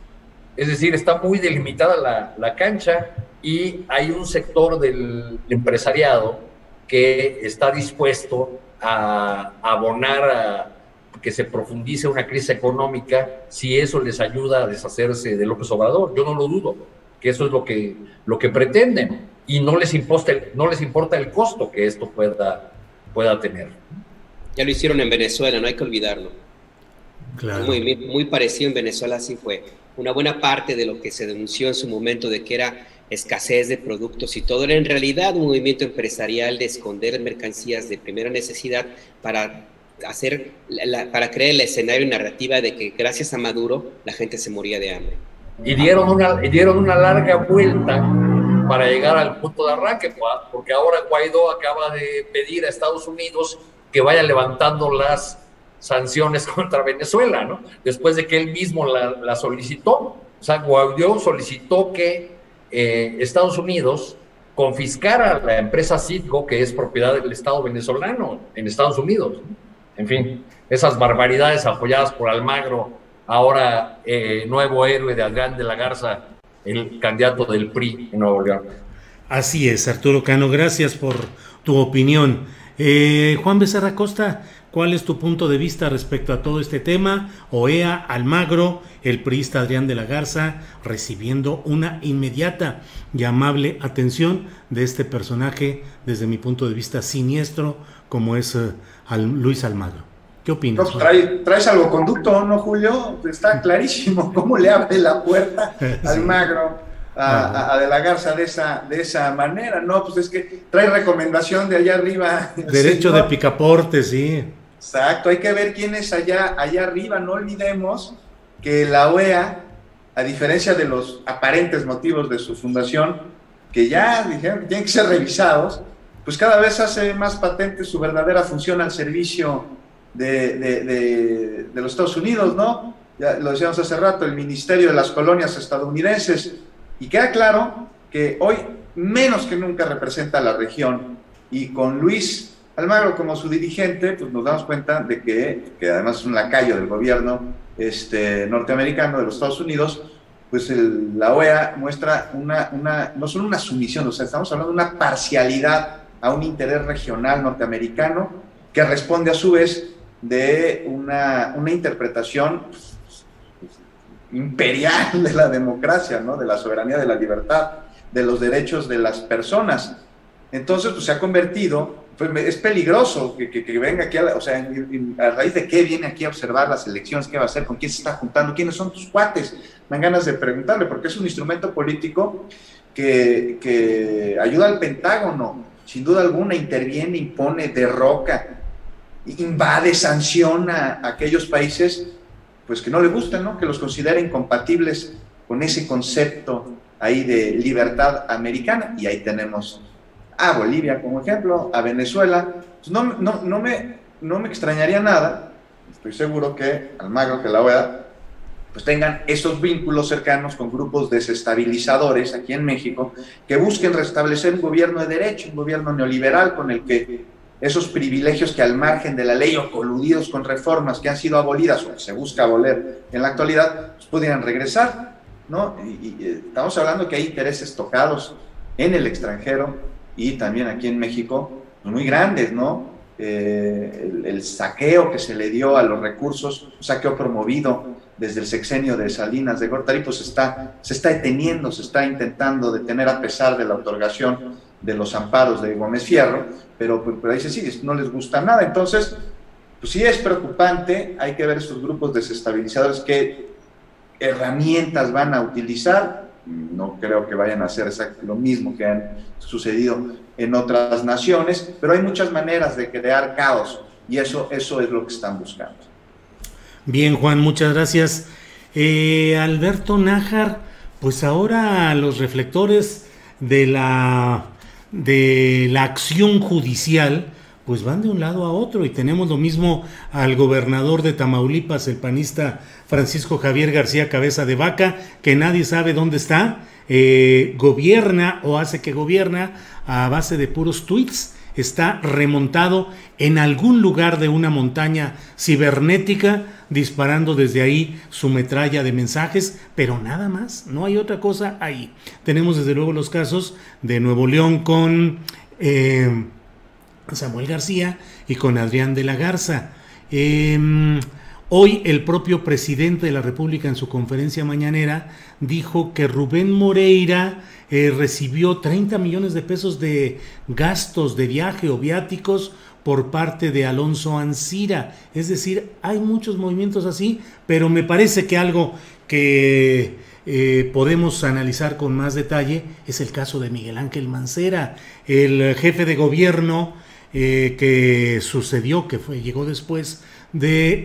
Es decir, está muy delimitada la cancha, y hay un sector del empresariado que está dispuesto a abonar a que se profundice una crisis económica si eso les ayuda a deshacerse de López Obrador. Yo no lo dudo, que eso es lo que pretenden, y no les importa el costo que esto pueda tener. Ya lo hicieron en Venezuela, no hay que olvidarlo. Claro. Muy parecido en Venezuela, así fue. Una buena parte de lo que se denunció en su momento de que era escasez de productos y todo, era en realidad un movimiento empresarial de esconder mercancías de primera necesidad para crear el escenario y narrativa de que gracias a Maduro la gente se moría de hambre. Y dieron una larga vuelta para llegar al punto de arranque, porque ahora Guaidó acaba de pedir a Estados Unidos que vaya levantando las sanciones contra Venezuela, ¿no? Después de que él mismo la solicitó. O sea, Guaidó solicitó que Estados Unidos confiscara la empresa Citgo, que es propiedad del Estado venezolano en Estados Unidos. En fin, esas barbaridades apoyadas por Almagro, ahora nuevo héroe de Adrián de la Garza, el candidato del PRI en Nuevo León. Así es, Arturo Cano, gracias por tu opinión. Juan Becerra Costa, ¿Cuál es tu punto de vista respecto a todo este tema? OEA, Almagro, el priista Adrián de la Garza, recibiendo una inmediata y amable atención de este personaje, desde mi punto de vista siniestro, como es Luis Almagro. ¿Qué opinas? No, pues trae salvoconducto, ¿no, Julio? Está clarísimo cómo le abre la puerta Almagro a De la Garza de esa manera, ¿no? Pues es que trae recomendación de allá arriba. Derecho de picaporte, sí. Exacto, hay que ver quién es allá arriba. No olvidemos que la OEA, a diferencia de los aparentes motivos de su fundación, que ya dijeron que tienen que ser revisados, pues cada vez hace más patente su verdadera función al servicio de los Estados Unidos, ¿no? Ya lo decíamos hace rato, el Ministerio de las Colonias estadounidenses, y queda claro que hoy menos que nunca representa a la región, y con Luis Almagro como su dirigente, pues nos damos cuenta de que además es un lacayo del gobierno norteamericano de los Estados Unidos, pues la OEA muestra no solo una sumisión, o sea, estamos hablando de una parcialidad a un interés regional norteamericano que responde a su vez de una interpretación imperial de la democracia, ¿no? De la soberanía, de la libertad, de los derechos de las personas. Entonces, pues se ha convertido, pues es peligroso que venga aquí, a raíz de qué viene aquí a observar las elecciones, qué va a hacer, con quién se está juntando, quiénes son tus cuates. Me dan ganas de preguntarle, porque es un instrumento político que ayuda al Pentágono, sin duda alguna, interviene, impone, derroca, invade, sanciona a aquellos países pues que no le gustan, ¿no? Que los considera incompatibles con ese concepto ahí de libertad americana. Y ahí tenemos a Bolivia como ejemplo, a Venezuela. Pues no me extrañaría nada, estoy seguro que Almagro, que la OEA, pues tengan esos vínculos cercanos con grupos desestabilizadores aquí en México, que busquen restablecer un gobierno de derecho, un gobierno neoliberal con el que esos privilegios que al margen de la ley o coludidos con reformas que han sido abolidas o que se busca abolir en la actualidad, pues pudieran regresar, ¿no? Y estamos hablando que hay intereses tocados en el extranjero y también aquí en México, pues muy grandes, ¿no? El saqueo que se le dio a los recursos, un saqueo promovido desde el sexenio de Salinas de Gortari, pues se está deteniendo, se está intentando detener a pesar de la otorgación de los amparos de Gómez Fierro, pero ahí se sigue, no les gusta nada. Entonces, pues sí es preocupante, hay que ver estos grupos desestabilizadores, qué herramientas van a utilizar. No creo que vayan a hacer lo mismo que han sucedido en otras naciones, pero hay muchas maneras de crear caos, y eso es lo que están buscando. Bien, Juan, muchas gracias. Alberto Nájar, pues ahora los reflectores de la acción judicial pues van de un lado a otro, y tenemos lo mismo al gobernador de Tamaulipas, el panista Francisco Javier García Cabeza de Vaca, que nadie sabe dónde está, gobierna o hace que gobierna a base de puros tweets, está remontado en algún lugar de una montaña cibernética, disparando desde ahí su metralla de mensajes, pero nada más, no hay otra cosa ahí. Tenemos desde luego los casos de Nuevo León con Samuel García y con Adrián de la Garza. Hoy el propio presidente de la República en su conferencia mañanera dijo que Rubén Moreira recibió 30 millones de pesos de gastos de viaje o viáticos por parte de Alonso Ancira. Es decir, hay muchos movimientos así, pero me parece que algo que podemos analizar con más detalle es el caso de Miguel Ángel Mancera, el jefe de gobierno que sucedió, llegó después de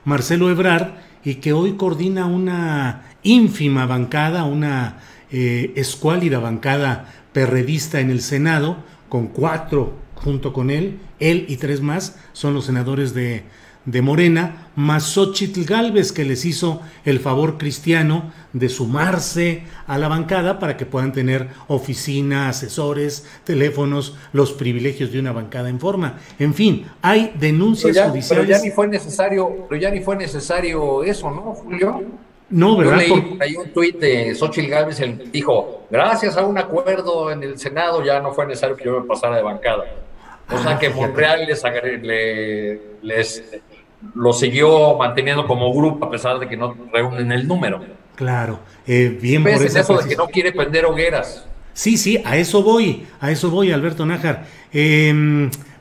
Marcelo Ebrard, y que hoy coordina una ínfima bancada, una escuálida bancada perredista en el Senado, con 4 junto con él y 3 más son los senadores de Morena, más Xóchitl Gálvez, que les hizo el favor cristiano de sumarse a la bancada para que puedan tener oficina, asesores, teléfonos, los privilegios de una bancada en forma. En fin, hay denuncias judiciales. Pero ya ni fue necesario eso, ¿no, Julio? No, ¿verdad? Yo leí por ahí un tuit de Xóchitl Gálvez, él dijo, gracias a un acuerdo en el Senado ya no fue necesario que yo me pasara de bancada. O sea que fíjate. Monreal lo siguió manteniendo como grupo a pesar de que no reúnen el número. Claro, bien por ¿Ves en esa eso de que precisión. no quiere prender hogueras? Sí, sí, a eso voy, Alberto Nájar.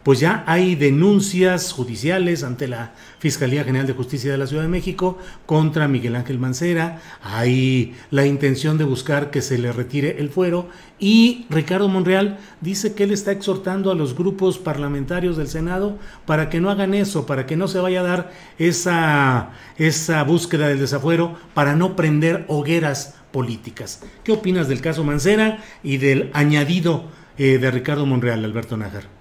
Pues ya hay denuncias judiciales ante la Fiscalía General de Justicia de la Ciudad de México contra Miguel Ángel Mancera. Hay la intención de buscar que se le retire el fuero y Ricardo Monreal dice que él está exhortando a los grupos parlamentarios del Senado para que no hagan eso, para que no se vaya a dar esa búsqueda del desafuero, para no prender hogueras políticas. ¿Qué opinas del caso Mancera y del añadido de Ricardo Monreal, Alberto Nájar?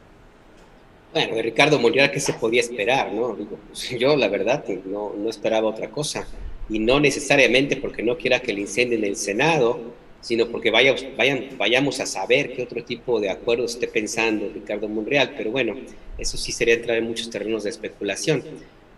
Bueno, de Ricardo Monreal, ¿qué se podía esperar, no? Digo, pues, yo la verdad no esperaba otra cosa, y no necesariamente porque no quiera que le incendien el Senado, sino porque vayamos a saber qué otro tipo de acuerdo esté pensando Ricardo Monreal, pero bueno, eso sí sería entrar en muchos terrenos de especulación.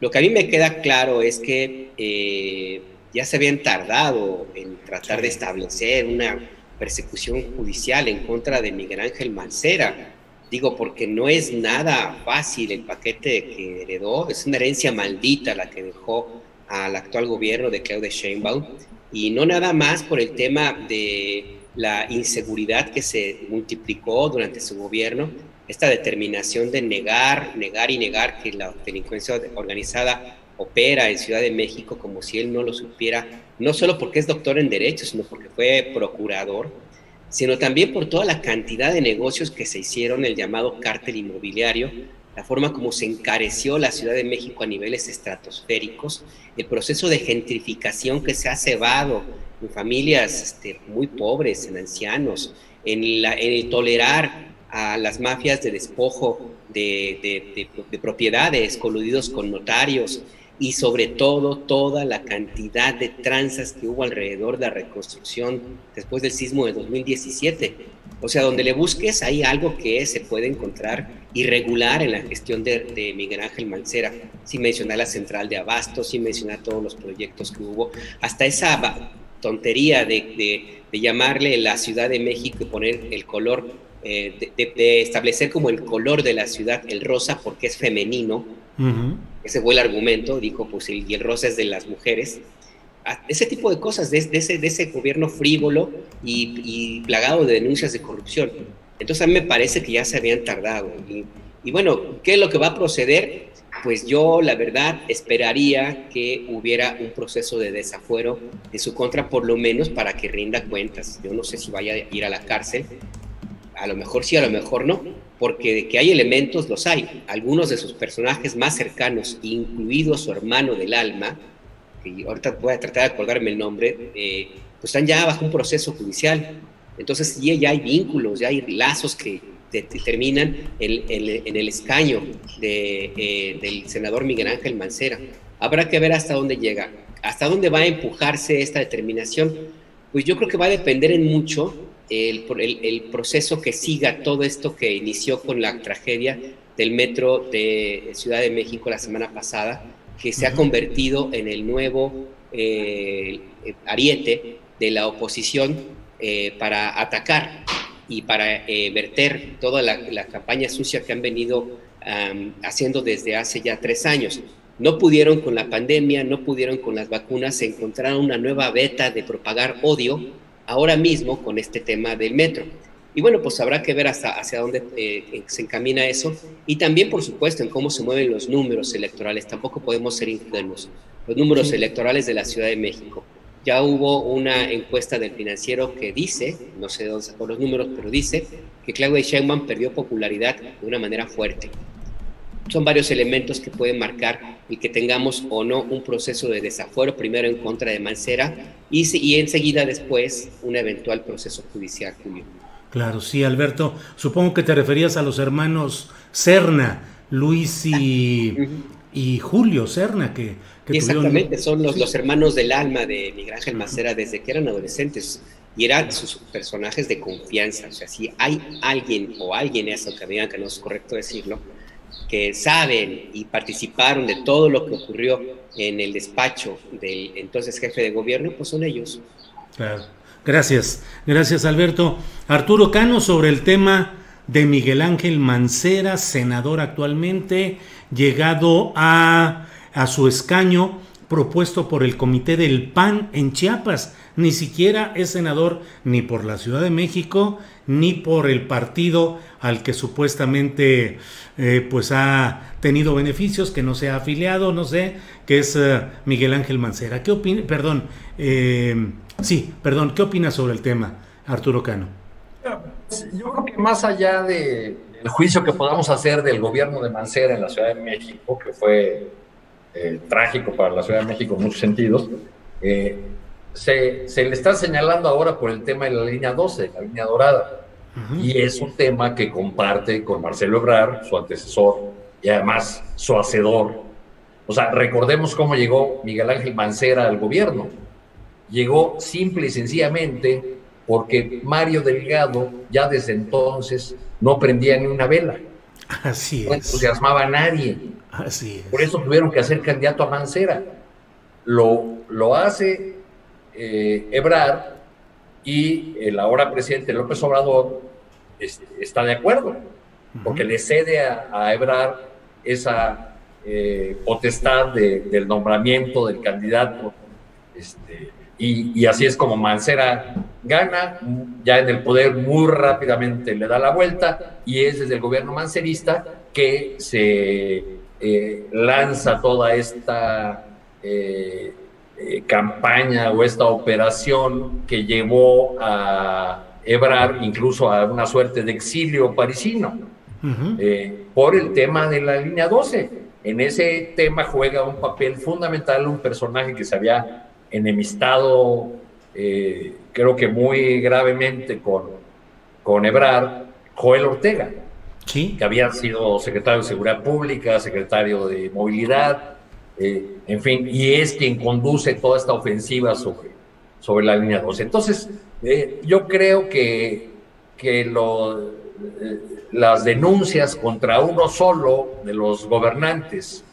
Lo que a mí me queda claro es que ya se habían tardado en tratar de establecer una persecución judicial en contra de Miguel Ángel Mancera. Digo, porque no es nada fácil el paquete que heredó, es una herencia maldita la que dejó al actual gobierno de Claudia Sheinbaum, y no nada más por el tema de la inseguridad que se multiplicó durante su gobierno, esta determinación de negar que la delincuencia organizada opera en Ciudad de México como si él no lo supiera, no solo porque es doctor en Derecho, sino porque fue procurador, sino también por toda la cantidad de negocios que se hicieron, el llamado cártel inmobiliario, la forma como se encareció la Ciudad de México a niveles estratosféricos, el proceso de gentrificación que se ha cebado en familias muy pobres, en ancianos, en el tolerar a las mafias de despojo de propiedades, coludidos con notarios, y sobre todo toda la cantidad de tranzas que hubo alrededor de la reconstrucción después del sismo de 2017. O sea, donde le busques hay algo que se puede encontrar irregular en la gestión de Miguel Ángel Mancera, sin mencionar la central de abastos, sin mencionar todos los proyectos que hubo, hasta esa tontería de llamarle la Ciudad de México y poner el color, de establecer como el color de la ciudad, el rosa, porque es femenino. Ese fue el argumento, dijo, pues y el rosa es de las mujeres. Ese tipo de cosas, de ese gobierno frívolo y plagado de denuncias de corrupción. Entonces a mí me parece que ya se habían tardado. Y bueno, ¿qué es lo que va a proceder? Pues yo, la verdad, esperaría que hubiera un proceso de desafuero en su contra, por lo menos para que rinda cuentas. Yo no sé si vaya a ir a la cárcel. A lo mejor sí, a lo mejor no, porque de que hay elementos, los hay. Algunos de sus personajes más cercanos, incluido su hermano del alma, que ahorita voy a tratar de acordarme el nombre, pues están ya bajo un proceso judicial. Entonces ya hay vínculos, ya hay lazos que terminan en el escaño del senador Miguel Ángel Mancera. Habrá que ver hasta dónde llega, hasta dónde va a empujarse esta determinación. Pues yo creo que va a depender en mucho el proceso que siga todo esto que inició con la tragedia del metro de Ciudad de México la semana pasada, que se ha convertido en el nuevo ariete de la oposición para atacar y para verter toda la campaña sucia que han venido haciendo desde hace ya 3 años. No pudieron con la pandemia, no pudieron con las vacunas, encontraron una nueva veta de propagar odio ahora mismo con este tema del metro. Y bueno, pues habrá que ver hacia dónde se encamina eso, y también, por supuesto, en cómo se mueven los números electorales. Tampoco podemos ser ingenuos. Los números electorales de la Ciudad de México. Ya hubo una encuesta del Financiero que dice, no sé de dónde sacó los números, pero dice que Claudia Sheinbaum perdió popularidad de una manera fuerte. Son varios elementos que pueden marcar y que tengamos o no un proceso de desafuero, primero en contra de Mancera y enseguida después un eventual proceso judicial, Julio. Claro, sí, Alberto. Supongo que te referías a los hermanos Serna, Luis y Julio Serna, que exactamente, son los hermanos del alma de Miguel Ángel Mancera desde que eran adolescentes y eran sus personajes de confianza. O sea, si hay alguien o alguienes, aunque me digan que no es correcto decirlo, que saben y participaron de todo lo que ocurrió en el despacho del entonces jefe de gobierno, pues son ellos. Claro. Gracias Alberto. Arturo Cano, sobre el tema de Miguel Ángel Mancera, senador actualmente, llegado a su escaño, propuesto por el comité del PAN en Chiapas. Ni siquiera es senador ni por la Ciudad de México, ni por el partido al que supuestamente pues ha tenido beneficios, que no se ha afiliado, no sé, que es Miguel Ángel Mancera. ¿Qué opina? Perdón, ¿qué opina sobre el tema, Arturo Cano? Yo creo que más allá del juicio que podamos hacer del gobierno de Mancera en la Ciudad de México, que fue trágico para la Ciudad de México en muchos sentidos, se le está señalando ahora por el tema de la línea 12, la línea dorada, y es un tema que comparte con Marcelo Ebrard, su antecesor, y además su hacedor. O sea, recordemos cómo llegó Miguel Ángel Mancera al gobierno. Llegó simple y sencillamente porque Mario Delgado ya desde entonces no prendía ni una vela. Así es. No entusiasmaba a nadie. Así es. Por eso tuvieron que hacer candidato a Mancera. Lo hace Ebrard, y el ahora presidente López Obrador está de acuerdo, porque le cede a Ebrard esa potestad del nombramiento del candidato, y así es como Mancera gana, ya en el poder muy rápidamente le da la vuelta, y es desde el gobierno mancerista que se lanza toda esta campaña o esta operación que llevó a Ebrard incluso a una suerte de exilio parisino, por el tema de la línea 12. En ese tema juega un papel fundamental un personaje que se había enemistado, creo que muy gravemente con Ebrard, Joel Ortega, ¿sí?, que había sido secretario de Seguridad Pública, secretario de Movilidad, en fin, y es quien conduce toda esta ofensiva sobre la línea 12. Entonces, yo creo que las denuncias contra uno solo de los gobernantes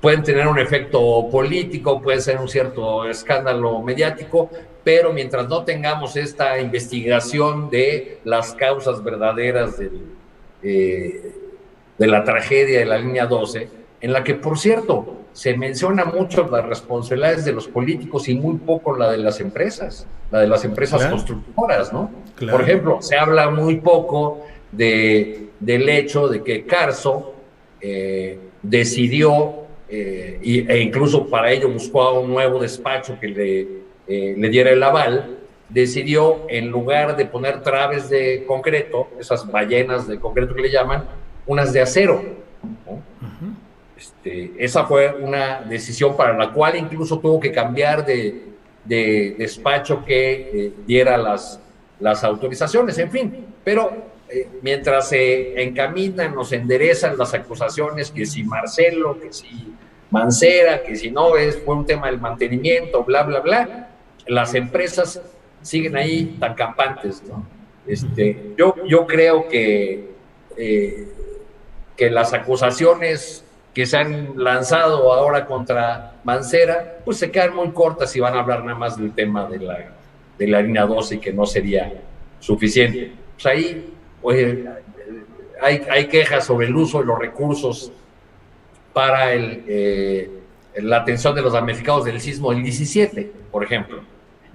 pueden tener un efecto político, puede ser un cierto escándalo mediático, pero mientras no tengamos esta investigación de las causas verdaderas de la tragedia de la línea 12, en la que, por cierto, se menciona mucho las responsabilidades de los políticos y muy poco la de las empresas claro, constructoras, ¿no? Claro. Por ejemplo, se habla muy poco del hecho de que Carso decidió, e incluso para ello buscó a un nuevo despacho que le diera el aval, decidió, en lugar de poner traves de concreto, esas ballenas de concreto que le llaman, unas de acero, ¿no? Esa fue una decisión para la cual incluso tuvo que cambiar de despacho que diera las autorizaciones, en fin. Pero mientras se encaminan o se enderezan las acusaciones, que si Marcelo, que si Mancera, que si no, fue un tema del mantenimiento, bla, bla, bla, las empresas siguen ahí tan campantes, ¿no? Yo creo que las acusaciones que se han lanzado ahora contra Mancera, pues se quedan muy cortas y van a hablar nada más del tema de la línea 12, y que no sería suficiente. Pues ahí hay quejas sobre el uso de los recursos para la atención de los damnificados del sismo del 17, por ejemplo.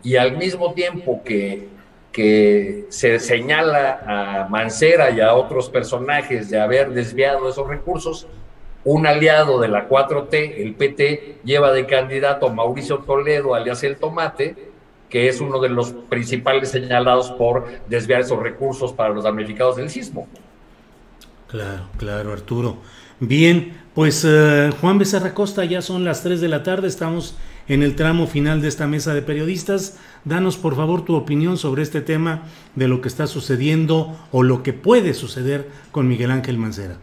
Y al mismo tiempo que se señala a Mancera y a otros personajes de haber desviado esos recursos, un aliado de la 4T, el PT, lleva de candidato a Mauricio Toledo, alias El Tomate, que es uno de los principales señalados por desviar esos recursos para los damnificados del sismo. Claro, Arturo. Bien, pues Juan Becerra Costa, ya son las 3 de la tarde, estamos en el tramo final de esta mesa de periodistas. Danos, por favor, tu opinión sobre este tema de lo que está sucediendo o lo que puede suceder con Miguel Ángel Mancera.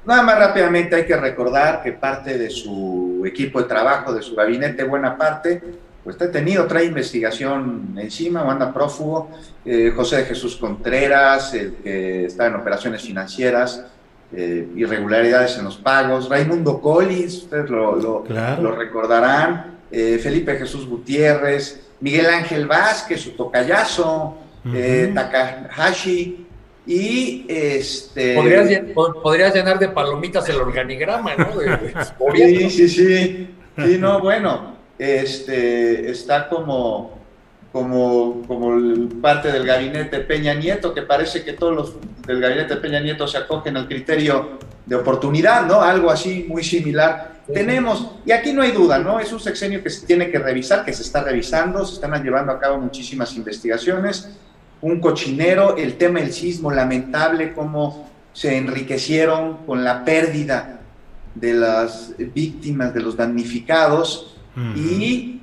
Nada más rápidamente hay que recordar que parte de su equipo de trabajo, de su gabinete, buena parte, pues está detenido, trae investigación encima, o anda prófugo. José de Jesús Contreras, el que está en operaciones financieras, irregularidades en los pagos. Raimundo Collins, ustedes lo recordarán. Felipe Jesús Gutiérrez, Miguel Ángel Vázquez, su tocayazo, Takahashi, y Podrías llenar de palomitas el organigrama, ¿no? Sí, no, bueno, está como parte del gabinete Peña Nieto, que parece que todos los del gabinete Peña Nieto se acogen al criterio de oportunidad, ¿no? Algo así muy similar. Sí. Tenemos, y aquí no hay duda, ¿no? Es un sexenio que se tiene que revisar, que se está revisando, se están llevando a cabo muchísimas investigaciones, un cochinero, el tema del sismo, lamentable, cómo se enriquecieron con la pérdida de las víctimas, de los damnificados, y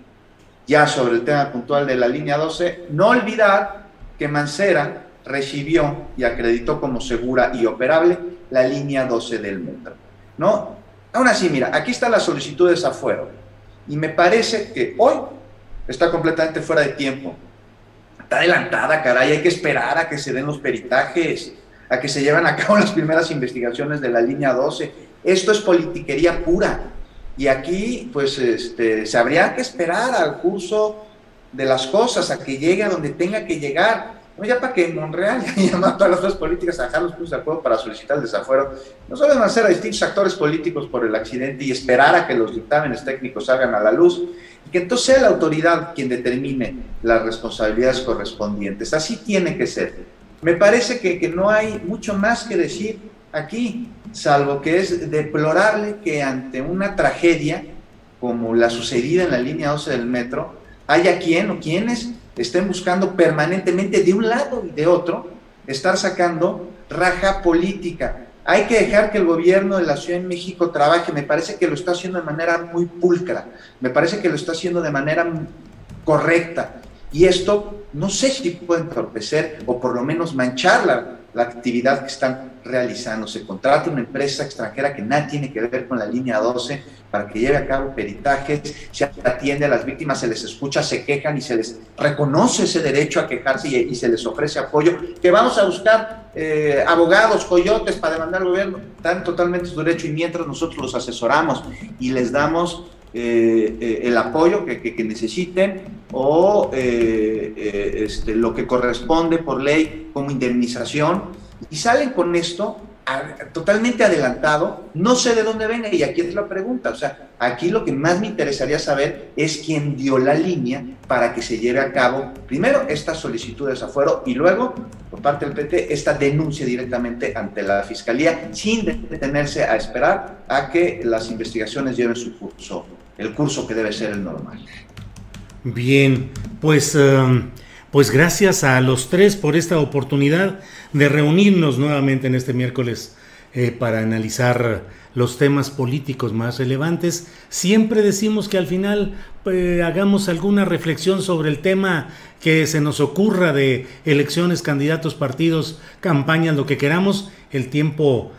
ya sobre el tema puntual de la línea 12, no olvidar que Mancera recibió y acreditó como segura y operable la línea 12 del metro, ¿no? Aún así, mira, aquí está la solicitud de desafuero, y me parece que hoy está completamente fuera de tiempo. Está adelantada, caray, hay que esperar a que se den los peritajes, a que se lleven a cabo las primeras investigaciones de la línea 12. Esto es politiquería pura. Y aquí, pues, se habría que esperar al curso de las cosas, a que llegue a donde tenga que llegar. No, ya para que en Monreal llama a todas las fuerzas políticas a dejar los puntos de acuerdo para solicitar el desafuero. No solo hacer a distintos actores políticos por el accidente y esperar a que los dictámenes técnicos salgan a la luz, y que entonces sea la autoridad quien determine las responsabilidades correspondientes. Así tiene que ser. Me parece que no hay mucho más que decir aquí, salvo que es deplorable que ante una tragedia como la sucedida en la línea 12 del metro, haya quien o quienes estén buscando permanentemente de un lado y de otro estar sacando raja política. Hay que dejar que el gobierno de la Ciudad de México trabaje. Me parece que lo está haciendo de manera muy pulcra, me parece que lo está haciendo de manera correcta, y esto no sé si puede entorpecer o por lo menos manchar la actividad que están realizando. Se contrata una empresa extranjera que nada tiene que ver con la línea 12 para que lleve a cabo peritajes, se atiende a las víctimas, se les escucha, se quejan y se les reconoce ese derecho a quejarse, y se les ofrece apoyo, que vamos a buscar abogados, coyotes para demandar al gobierno. Están totalmente su derecho, y mientras nosotros los asesoramos y les damos el apoyo que necesiten, o lo que corresponde por ley como indemnización, y salen con esto totalmente adelantado. No sé de dónde venga, y aquí es la pregunta. O sea, aquí lo que más me interesaría saber es quién dio la línea para que se lleve a cabo primero esta solicitud de desafuero, y luego por parte del PT esta denuncia directamente ante la Fiscalía, sin detenerse a esperar a que las investigaciones lleven su curso, el curso que debe ser el normal. Bien, pues gracias a los tres por esta oportunidad de reunirnos nuevamente en este miércoles para analizar los temas políticos más relevantes. Siempre decimos que al final hagamos alguna reflexión sobre el tema que se nos ocurra, de elecciones, candidatos, partidos, campañas, lo que queramos. El tiempo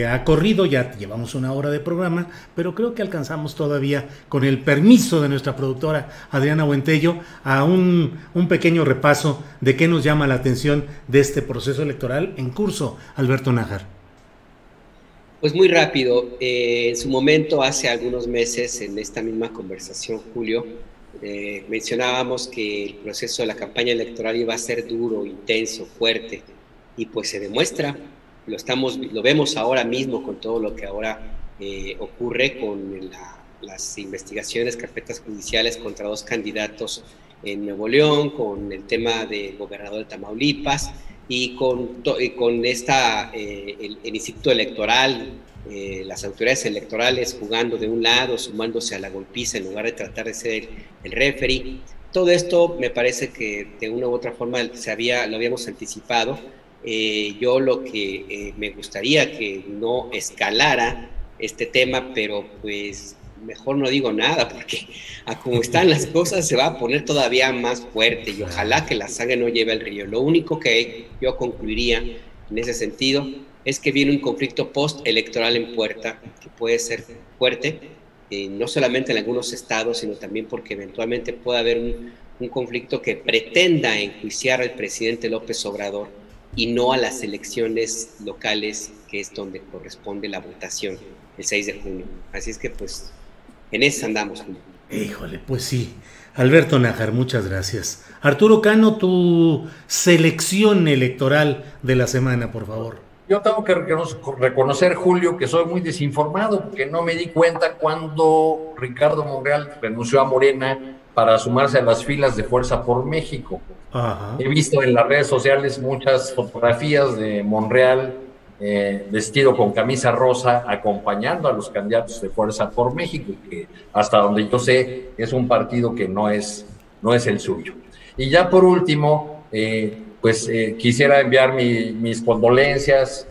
ha corrido, ya llevamos 1 hora de programa, pero creo que alcanzamos todavía, con el permiso de nuestra productora Adriana Buentello, a un pequeño repaso de qué nos llama la atención de este proceso electoral en curso. Alberto Nájar. Pues muy rápido, en su momento, hace algunos meses, en esta misma conversación, Julio, mencionábamos que el proceso de la campaña electoral iba a ser duro, intenso, fuerte, y pues se demuestra. Lo vemos ahora mismo con todo lo que ahora ocurre con las investigaciones, carpetas judiciales contra 2 candidatos en Nuevo León, con el tema del gobernador de Tamaulipas, y con el Instituto Electoral, las autoridades electorales jugando de un lado, sumándose a la golpiza en lugar de tratar de ser el referee. Todo esto me parece que de una u otra forma lo habíamos anticipado. Yo lo que me gustaría que no escalara este tema, pero pues mejor no digo nada, porque a como están las cosas se va a poner todavía más fuerte, y ojalá que la sangre no lleve al río. Lo único que yo concluiría en ese sentido es que viene un conflicto postelectoral en puerta, que puede ser fuerte, no solamente en algunos estados, sino también porque eventualmente puede haber un conflicto que pretenda enjuiciar al presidente López Obrador y no a las elecciones locales, que es donde corresponde la votación el 6 de junio. Así es que pues en eso andamos, Julio. Híjole, pues sí. Alberto Nájar, muchas gracias. Arturo Cano, tu selección electoral de la semana, por favor. Yo tengo que reconocer, Julio, que soy muy desinformado, porque no me di cuenta cuando Ricardo Monreal renunció a Morena para sumarse a las filas de Fuerza por México. Ajá. He visto en las redes sociales muchas fotografías de Monreal vestido con camisa rosa, acompañando a los candidatos de Fuerza por México, que hasta donde yo sé es un partido que no es el suyo. Y ya por último, quisiera enviar mis condolencias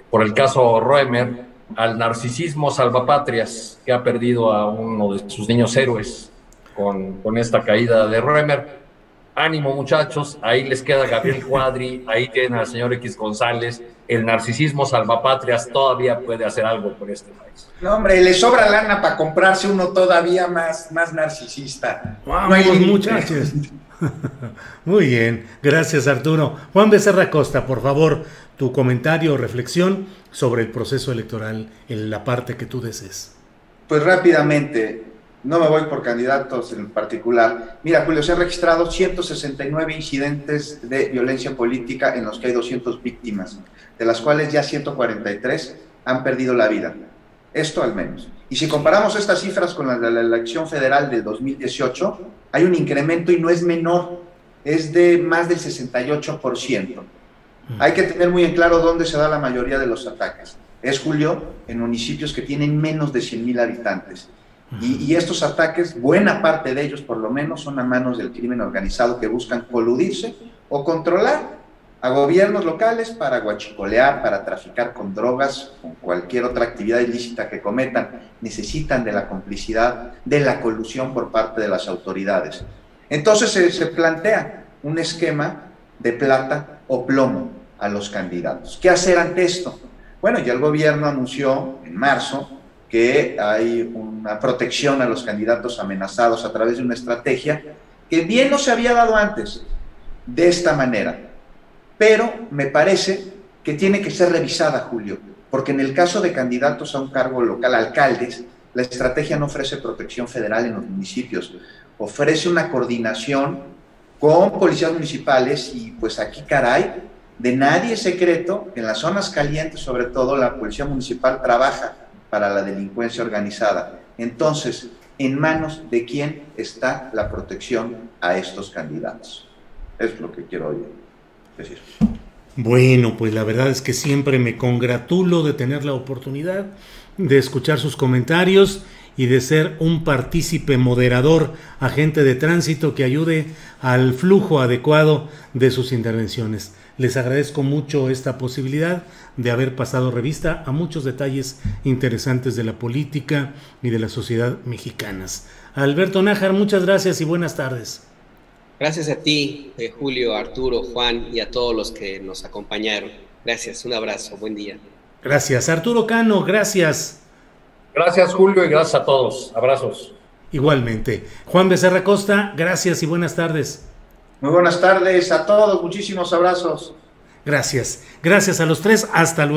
por el caso Roemer, al narcisismo salvapatrias que ha perdido a uno de sus niños héroes con esta caída de Roemer. Ánimo, muchachos, ahí les queda Gabriel Cuadri, ahí tienen al señor X González. El narcisismo salvapatrias todavía puede hacer algo por este país. No, hombre, le sobra lana para comprarse uno todavía más narcisista. Vamos, no muchachos. Muy bien, gracias, Arturo. Juan Becerra Costa, por favor, tu comentario o reflexión sobre el proceso electoral en la parte que tú desees. Pues rápidamente, no me voy por candidatos en particular. Mira, Julio, se han registrado 169 incidentes de violencia política en los que hay 200 víctimas, de las cuales ya 143 han perdido la vida. Esto al menos. Y si comparamos estas cifras con las de la elección federal del 2018, hay un incremento y no es menor, es de más del 68%. Hay que tener muy en claro dónde se da la mayoría de los ataques. Es, Julio, en municipios que tienen menos de 100,000 habitantes. Y estos ataques, buena parte de ellos por lo menos, son a manos del crimen organizado que buscan coludirse o controlar a gobiernos locales para guachicolear, para traficar con drogas, con cualquier otra actividad ilícita que cometan. Necesitan de la complicidad, de la colusión por parte de las autoridades. Entonces se plantea un esquema de plata o plomo a los candidatos. ¿Qué hacer ante esto? Bueno, ya el gobierno anunció en marzo que hay una protección a los candidatos amenazados a través de una estrategia que bien no se había dado antes de esta manera, pero me parece que tiene que ser revisada, Julio, porque en el caso de candidatos a un cargo local, alcaldes, la estrategia no ofrece protección federal en los municipios, ofrece una coordinación con policías municipales y pues aquí, caray, de nadie es secreto que en las zonas calientes, sobre todo, la policía municipal trabaja para la delincuencia organizada. Entonces, ¿en manos de quién está la protección a estos candidatos? Es lo que quiero decir. Bueno, pues la verdad es que siempre me congratulo de tener la oportunidad de escuchar sus comentarios y de ser un partícipe moderador, agente de tránsito que ayude al flujo adecuado de sus intervenciones. Les agradezco mucho esta posibilidad de haber pasado revista a muchos detalles interesantes de la política y de la sociedad mexicanas. Alberto Nájar, muchas gracias y buenas tardes. Gracias a ti, Julio, Arturo, Juan y a todos los que nos acompañaron. Gracias, un abrazo, buen día. Gracias. Arturo Cano, gracias. Gracias, Julio, y gracias a todos. Abrazos. Igualmente. Juan Becerra Costa, gracias y buenas tardes. Muy buenas tardes a todos, muchísimos abrazos. Gracias. Gracias a los tres, hasta luego.